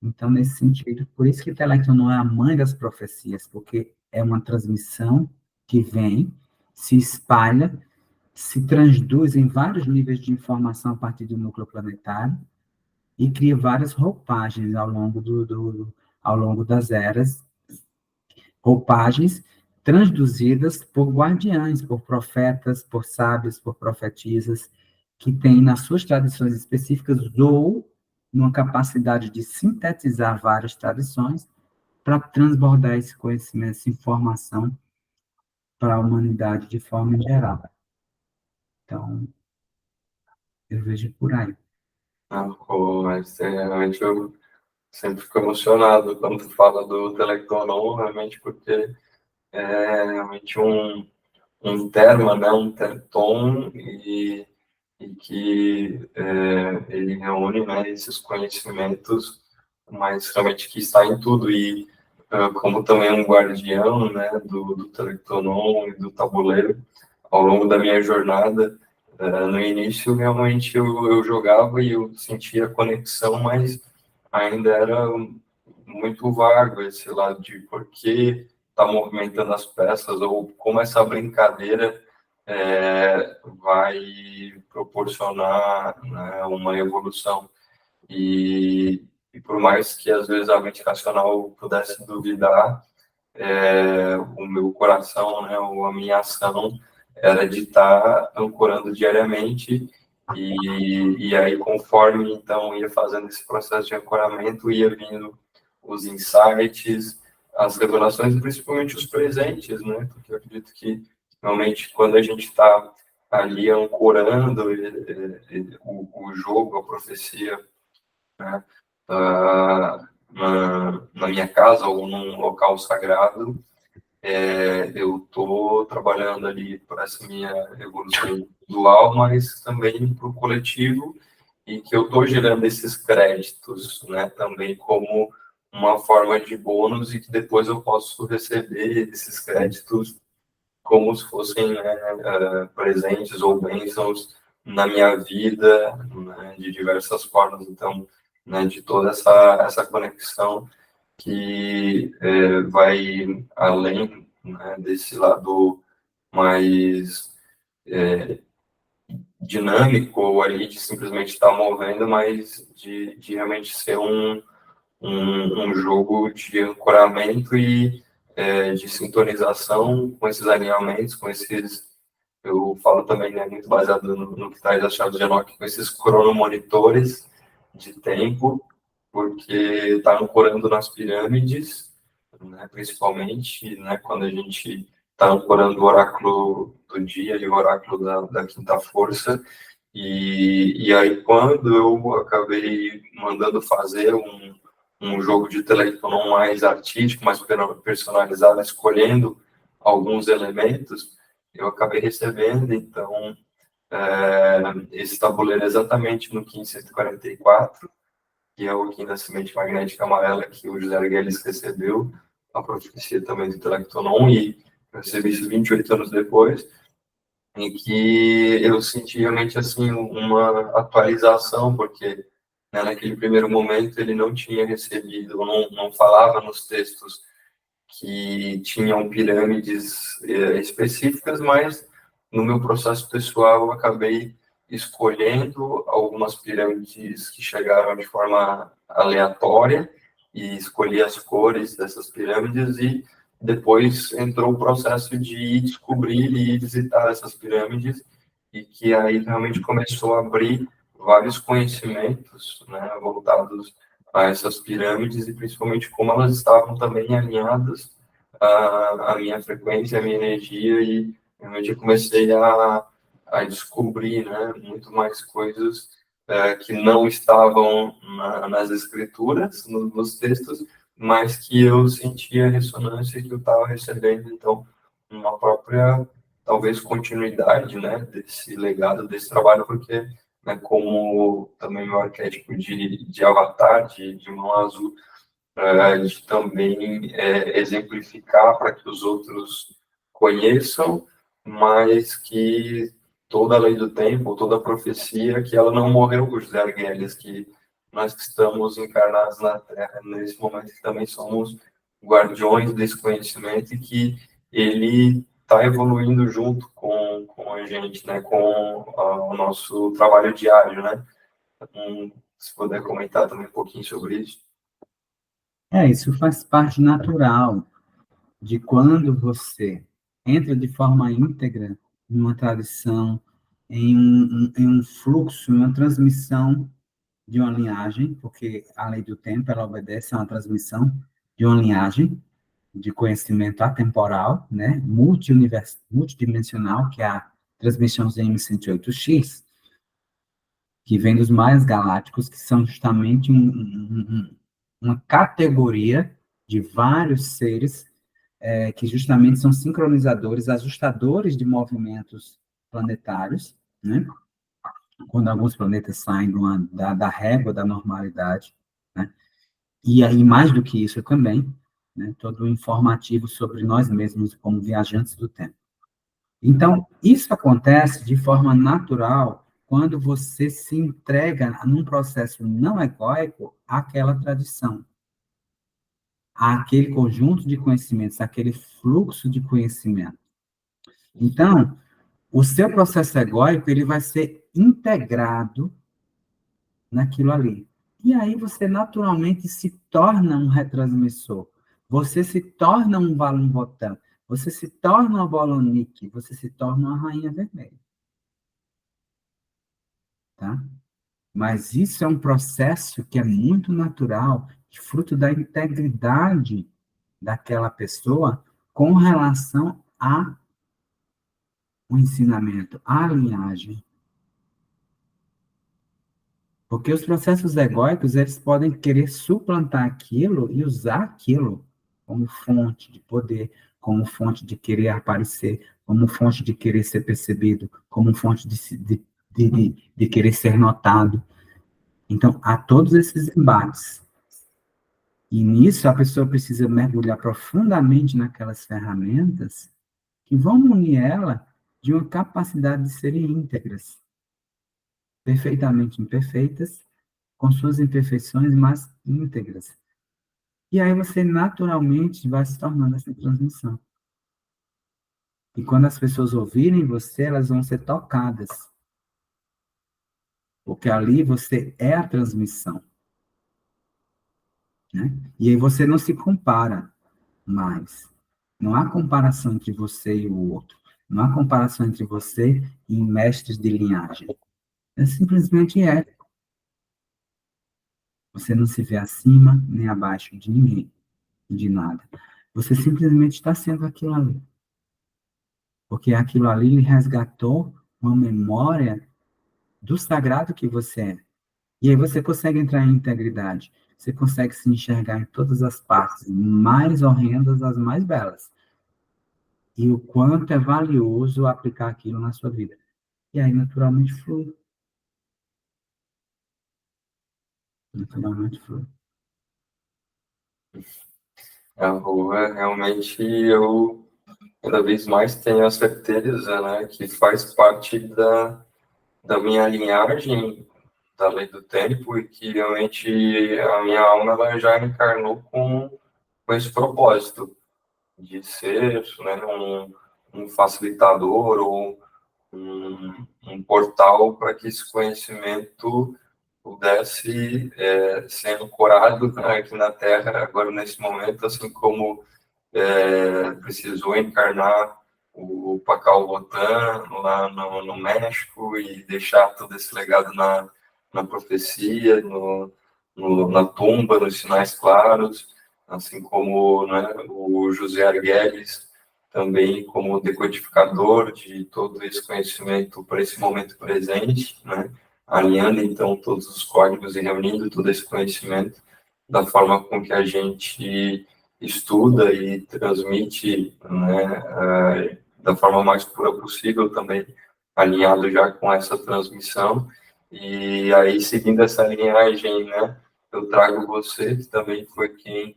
Então, nesse sentido, por isso que Telecton não é a mãe das profecias, porque é uma transmissão que vem, se espalha, se transduz em vários níveis de informação a partir do núcleo planetário e cria várias roupagens ao longo das eras, roupagens transduzidas por guardiães, por profetas, por sábios, por profetisas, que têm nas suas tradições específicas ou numa capacidade de sintetizar várias tradições para transbordar esse conhecimento, essa informação para a humanidade de forma geral. Então, eu vejo por aí. Pô, mas realmente eu sempre fico emocionado quando tu fala do Telectonon, realmente, porque é realmente um terma, né, um terton, e que ele reúne, né, esses conhecimentos, mas realmente que está em tudo, e como também um guardião, né, do Telectonon e do tabuleiro, ao longo da minha jornada, no início realmente eu jogava e eu sentia conexão, mas ainda era muito vago esse lado de por que está movimentando as peças ou como essa brincadeira vai proporcionar, né, uma evolução. E por mais que às vezes a mente racional pudesse duvidar, o meu coração, né, ou a minha ação era de estar ancorando diariamente e aí conforme então ia fazendo esse processo de ancoramento, ia vindo os insights, as revelações, principalmente os presentes, né? Porque eu acredito que realmente quando a gente está ali ancorando o jogo, a profecia, né? Na minha casa ou num local sagrado, eu estou trabalhando ali para essa minha evolução individual, mas também para o coletivo, e que eu estou gerando esses créditos, né, também como uma forma de bônus, e que depois eu posso receber esses créditos como se fossem, né, presentes ou bênçãos na minha vida, né, de diversas formas. Então, né, de toda essa conexão que vai além, né, desse lado mais dinâmico ali, de simplesmente estar movendo, mas de realmente ser um jogo de ancoramento e de sintonização com esses alinhamentos, com esses, eu falo também, né, muito baseado no que traz a chave de Enoch, com esses cronomonitores de tempo, porque está ancorando nas pirâmides, né, principalmente, né, quando a gente está ancorando o oráculo do dia e o oráculo da quinta força, e aí quando eu acabei mandando fazer um jogo de Telecton mais artístico, mais personalizado, escolhendo alguns elementos, eu acabei recebendo, então, esse tabuleiro exatamente no 1544, que é o quinta semente magnética amarela que o José Arguelles recebeu, a profecia também do Telectonon, e eu recebi isso 28 anos depois, em que eu senti realmente assim uma atualização, porque, né, naquele primeiro momento ele não tinha recebido, não falava nos textos que tinham pirâmides específicas, mas no meu processo pessoal eu acabei escolhendo algumas pirâmides que chegaram de forma aleatória e escolhi as cores dessas pirâmides, e depois entrou o processo de ir descobrir e ir visitar essas pirâmides, e que aí realmente começou a abrir vários conhecimentos, né, voltados a essas pirâmides, e principalmente como elas estavam também alinhadas à minha frequência, à minha energia, e realmente eu comecei a descobrir, né, muito mais coisas que não estavam nas escrituras, nos textos, mas que eu sentia a ressonância que eu estava recebendo, então, uma própria, talvez, continuidade, né, desse legado, desse trabalho, porque, né, como também o arquétipo de avatar, de mão azul, de também exemplificar para que os outros conheçam, mas que toda a lei do tempo, toda a profecia, que ela não morreu por José Arguelles, que nós que estamos encarnados na Terra nesse momento, que também somos guardiões desse conhecimento e que ele está evoluindo junto com a gente, né, com o nosso trabalho diário, né? Então, se puder comentar também um pouquinho sobre isso. Isso faz parte natural de quando você entra de forma íntegra em uma tradição, em um fluxo, em uma transmissão de uma linhagem, porque a lei do tempo, ela obedece a uma transmissão de uma linhagem de conhecimento atemporal, né, multidimensional, que é a transmissão M108X, que vem dos maias galácticos, que são justamente uma categoria de vários seres que justamente são sincronizadores, ajustadores de movimentos planetários, né? Quando alguns planetas saem da régua da normalidade, né? E aí, mais do que isso também, né? Todo o informativo sobre nós mesmos como viajantes do tempo. Então, isso acontece de forma natural quando você se entrega num processo não egóico àquela tradição, àquele conjunto de conhecimentos, àquele fluxo de conhecimento. Então, o seu processo egóico, ele vai ser integrado naquilo ali. E aí você naturalmente se torna um retransmissor. Você se torna um Valum Votan. Você se torna uma Bolonique. Você se torna uma Rainha Vermelha. Tá? Mas isso é um processo que é muito natural, fruto da integridade daquela pessoa com relação ao ensinamento, à linhagem. Porque os processos egóicos, eles podem querer suplantar aquilo e usar aquilo como fonte de poder, como fonte de querer aparecer, como fonte de querer ser percebido, como fonte de querer ser notado. Então, há todos esses embates. E nisso, a pessoa precisa mergulhar profundamente naquelas ferramentas que vão munir ela de uma capacidade de serem íntegras, perfeitamente imperfeitas, com suas imperfeições, mas íntegras. E aí você naturalmente vai se tornando essa transmissão. E quando as pessoas ouvirem você, elas vão ser tocadas. Porque ali você é a transmissão. Né? E aí você não se compara mais. Não há comparação entre você e o outro. Não há comparação entre você e mestres de linhagem. Simplesmente é. Você não se vê acima nem abaixo de ninguém, de nada. Você simplesmente está sendo aquilo ali. Porque aquilo ali lhe resgatou uma memória do sagrado que você é. E aí você consegue entrar em integridade. Você consegue se enxergar em todas as partes, mais horrendas, as mais belas. E o quanto é valioso aplicar aquilo na sua vida. E aí, naturalmente, flui. Naturalmente flui. Realmente, eu cada vez mais tenho a certeza, né, que faz parte da minha linhagem, da lei do tempo, e que realmente a minha alma ela já encarnou com esse propósito de ser, né, um facilitador ou um portal para que esse conhecimento pudesse ser ancorado aqui na Terra, agora nesse momento, assim como precisou encarnar o Pacal Votan lá no México e deixar todo esse legado na profecia, na tumba, nos sinais claros, assim como, né, o José Arguelles também como decodificador de todo esse conhecimento para esse momento presente, né, alinhando então todos os códigos e reunindo todo esse conhecimento da forma com que a gente estuda e transmite, né, da forma mais pura possível também, alinhado já com essa transmissão. E aí, seguindo essa linhagem, né, eu trago você, que também foi quem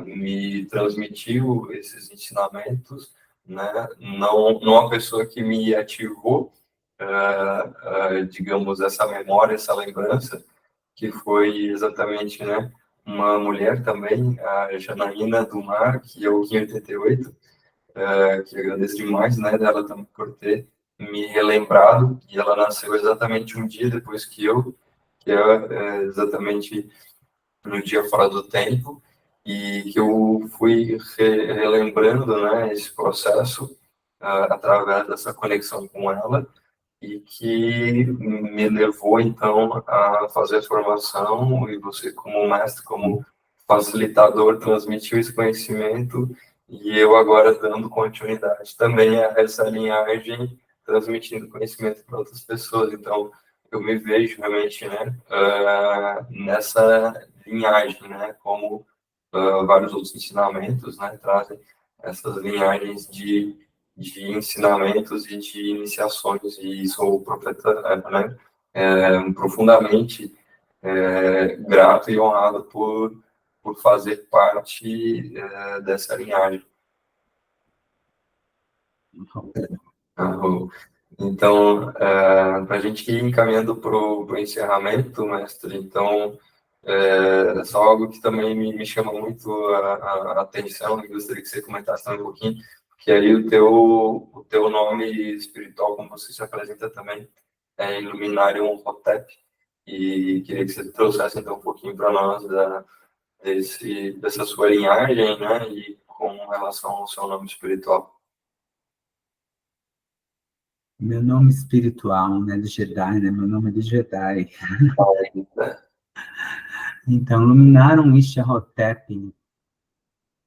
me transmitiu esses ensinamentos, né? Não a pessoa que me ativou, digamos, essa memória, essa lembrança, que foi exatamente, né, uma mulher também, a Janaína do Mar, que é o Kim 88, que agradeço demais, né, dela também por ter me relembrado, e ela nasceu exatamente um dia depois que é exatamente no dia fora do tempo, e que eu fui relembrando, né, esse processo através dessa conexão com ela, e que me levou, então, a fazer a formação, e você, como mestre, como facilitador, transmitiu esse conhecimento, e eu agora dando continuidade também a essa linhagem, transmitindo conhecimento para outras pessoas. Então, eu me vejo realmente, né, nessa linhagem, né, como vários outros ensinamentos, né, trazem essas linhagens de ensinamentos e de iniciações, e sou profeta, né, profundamente grato e honrado por fazer parte dessa linhagem. Então, para a gente ir encaminhando para o encerramento, mestre, então, só algo que também me chama muito a atenção, e gostaria que você comentasse também um pouquinho, que aí o teu nome espiritual, como você se apresenta também, é Iluminarium Hotep, e queria que você trouxesse então um pouquinho para nós dessa sua linhagem, né, e com relação ao seu nome espiritual. Meu nome espiritual, né, de Jedi, né? Meu nome é de Jedi. Então, Luminarum Ishahotep,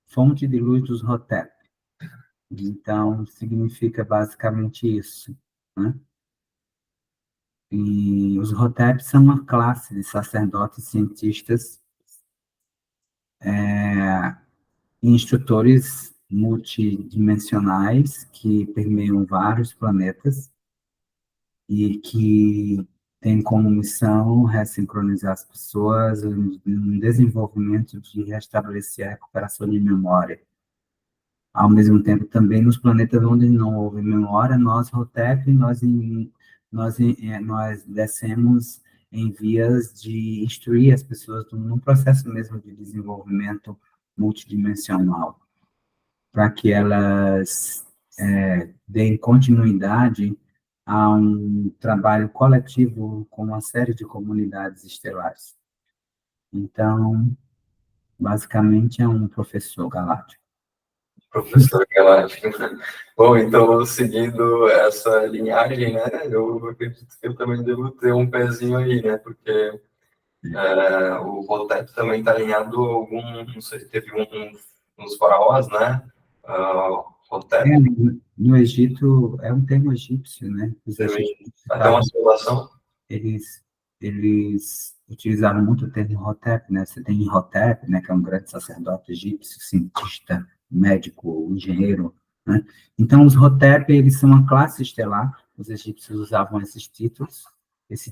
fonte de luz dos Hotep. Então, significa basicamente isso, né? E os Hotep são uma classe de sacerdotes cientistas e instrutores multidimensionais que permeiam vários planetas e que têm como missão ressincronizar as pessoas no desenvolvimento de restabelecer a recuperação de memória. Ao mesmo tempo, também nos planetas onde não houve memória, nós, Hotep, nós descemos em vias de instruir as pessoas num processo mesmo de desenvolvimento multidimensional, para que elas deem continuidade a um trabalho coletivo com uma série de comunidades estelares. Então, basicamente, é um professor galáctico. Professor Galáctico. Bom, então, seguindo essa linhagem, né, eu acredito que eu também devo ter um pezinho aí, né, porque o Hotep também está alinhado a algum, não sei, teve uns faraós, né, Hotep. No Egito, é um termo egípcio, né? Os egípcios Até uma simulação. eles utilizavam muito o termo Hotep, né? Você tem Hotep, né, que é um grande sacerdote egípcio, cientista, médico, engenheiro, né? Então, os Hotep, eles são uma classe estelar, os egípcios usavam esse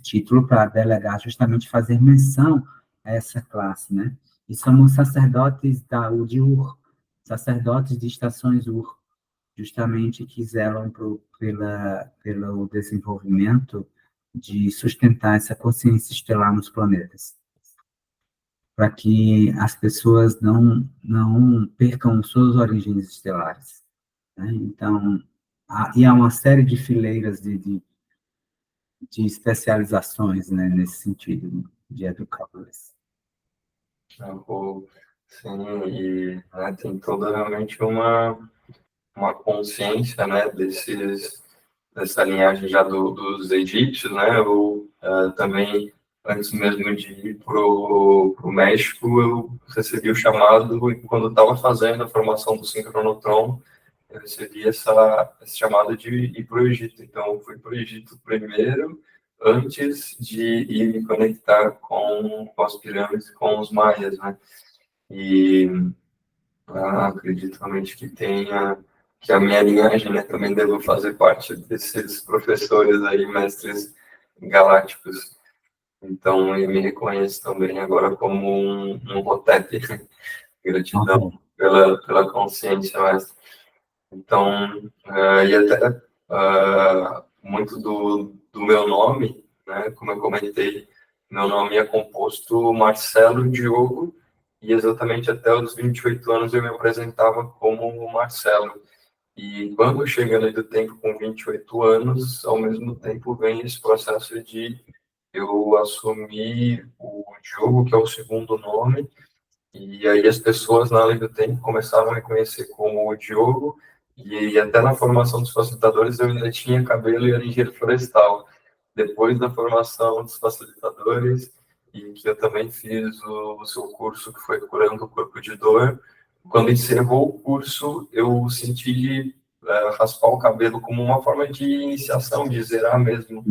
título para delegar, justamente fazer menção a essa classe, né? E são os sacerdotes de Ur, sacerdotes de estações Ur, justamente que zelam pelo desenvolvimento de sustentar essa consciência estelar nos planetas, para que as pessoas não percam suas origens estelares, né? Então, há uma série de fileiras de especializações, né, nesse sentido, de educadores. Sim, e né, tem toda realmente uma consciência, né, dessa linhagem já dos egípcios, né, eu também, antes mesmo de ir para o México, eu recebi o chamado, e quando estava fazendo a formação do sincronotron, eu recebi esse chamado de ir para o Egito. Então, eu fui para o Egito primeiro, antes de ir me conectar com as pirâmides, com os maias, né? E acredito realmente que a minha linhagem, né, também devo fazer parte desses professores aí, mestres galácticos. Então, eu me reconheço também agora como um Hotep. Gratidão pela consciência, mas então, e até muito do meu nome, né, como eu comentei, meu nome é composto Marcelo Diogo, e exatamente até os 28 anos eu me apresentava como Marcelo. E quando chega a lei do tempo com 28 anos, ao mesmo tempo vem esse processo de eu assumir o Diogo, que é o segundo nome, e aí as pessoas, na lei do tempo, começaram a reconhecer como o Diogo, e até na formação dos facilitadores eu ainda tinha cabelo e era engenheiro florestal. Depois da formação dos facilitadores, e que eu também fiz o seu curso, que foi Curando o Corpo de Dor, quando encerrou o curso, eu senti de raspar o cabelo como uma forma de iniciação, de zerar mesmo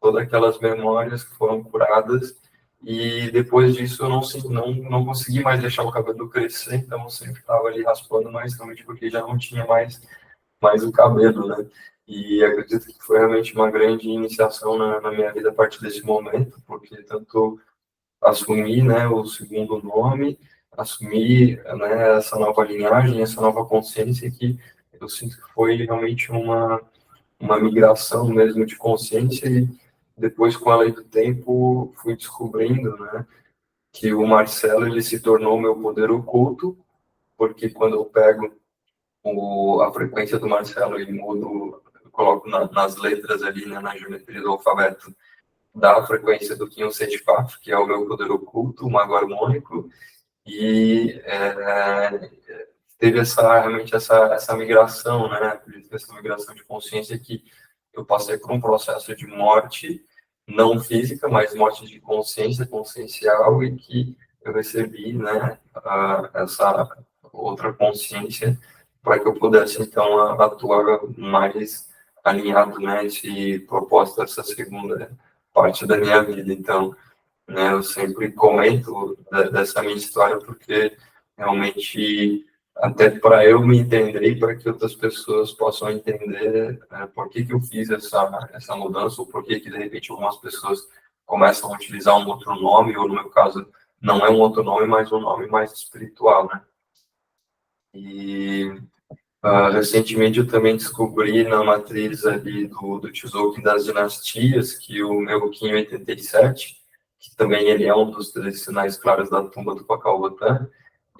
todas aquelas memórias que foram curadas, e depois disso eu não consegui mais deixar o cabelo crescer, então eu sempre estava ali raspando, mas realmente porque já não tinha mais o cabelo, né? E acredito que foi realmente uma grande iniciação na minha vida a partir desse momento, porque tanto assumir, né, o segundo nome, assumir, né, essa nova linhagem, essa nova consciência que eu sinto que foi realmente uma migração mesmo de consciência, e depois, com a lei do tempo, fui descobrindo, né, que o Marcelo ele se tornou meu poder oculto, porque quando eu pego a frequência do Marcelo e mudo, eu coloco nas letras ali, né, na geometria do alfabeto, da frequência do Kim 174, que é o meu poder oculto, o mago harmônico, e teve realmente essa migração, né, acredito que essa migração de consciência que eu passei por um processo de morte, não física, mas morte de consciência, consciencial, e que eu recebi, né, essa outra consciência para que eu pudesse, então, atuar mais alinhado, né, esse propósito dessa segunda parte da minha vida. Então, né, eu sempre comento dessa minha história porque realmente até para eu me entender e para que outras pessoas possam entender por que eu fiz essa mudança, ou por que de repente algumas pessoas começam a utilizar um outro nome, ou no meu caso não é um outro nome, mas um nome mais espiritual, né? E recentemente eu também descobri na matriz ali do Tzolk'in das dinastias que o meu Kim 87, que também ele é um dos 13 sinais claros da tumba do Pacaubatã,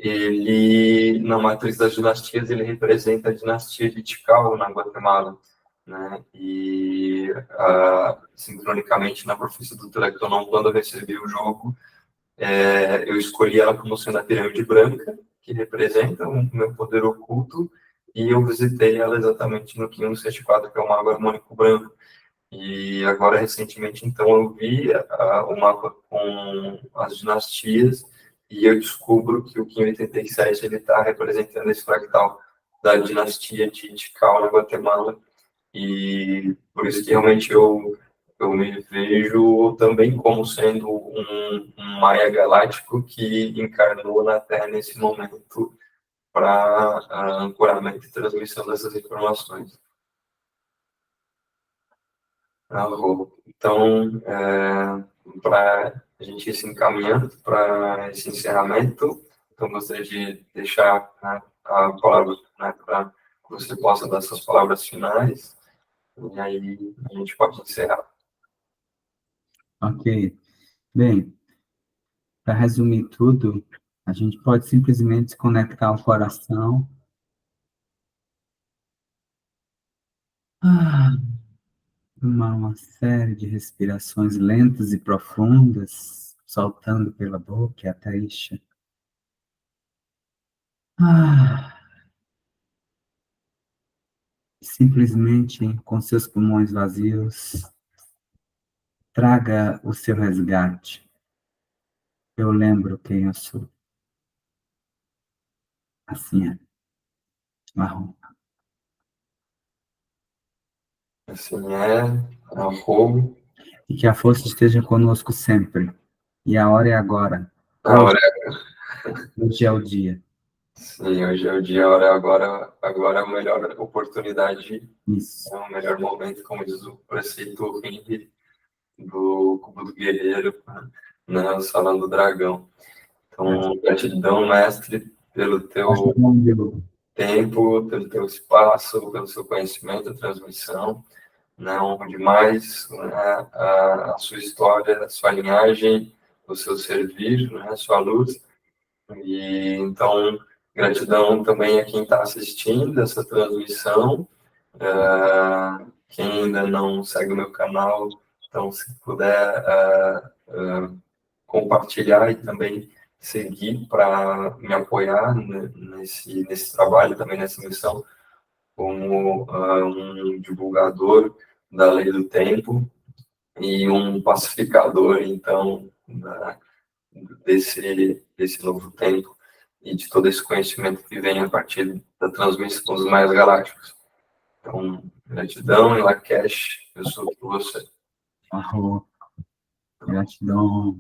ele, na matriz das dinastias, ele representa a dinastia de Tikal, na Guatemala, né? E, sincronicamente, na profecia do Telectonon, quando eu recebi o jogo, eu escolhi ela como sendo a pirâmide branca, que representa o meu poder oculto, e eu visitei ela exatamente no 574, que é o mago harmônico branco. E agora, recentemente, então, eu vi o mapa com as dinastias, e eu descubro que o Kim 87 ele está representando esse fractal da dinastia de Tikal, na Guatemala, e por isso que realmente eu me vejo também como sendo um Maia galáctico que encarnou na Terra nesse momento para ancoramento e transmissão dessas informações. Então, para a gente ir se encaminhando para esse encerramento, então gostaria de deixar, né, a palavra, né, para que você possa dar suas palavras finais, e aí a gente pode encerrar. Ok. Bem, para resumir tudo, a gente pode simplesmente se conectar ao coração. Ah, tomar uma série de respirações lentas e profundas, soltando pela boca e até isha. Ah, simplesmente, com seus pulmões vazios, traga o seu resgate. Eu lembro quem eu sou. Assim é. Marrom. Assim arroba, E que a força esteja conosco sempre. E a hora é agora. a hora, Hoje é o dia. sim, hoje é o dia, a hora é agora é a melhor oportunidade, Isso. é o melhor momento, como diz o preceito Rimbi, do Cubo do Guerreiro, né, o Salão do Dragão. Então, gratidão, mestre, pelo teu tempo, pelo teu espaço, pelo seu conhecimento, a transmissão, né, honro demais, né, a sua história, a sua linhagem, o seu servir, né, a sua luz. E então, gratidão também a quem está assistindo essa transmissão. Quem ainda não segue o meu canal, então, se puder compartilhar e também seguir para me apoiar nesse trabalho, também nessa missão, como um divulgador da lei do tempo e um pacificador, então, desse novo tempo e de todo esse conhecimento que vem a partir da transmissão dos mais galácticos. Então, gratidão, e Lakesh, eu sou por você. Gratidão.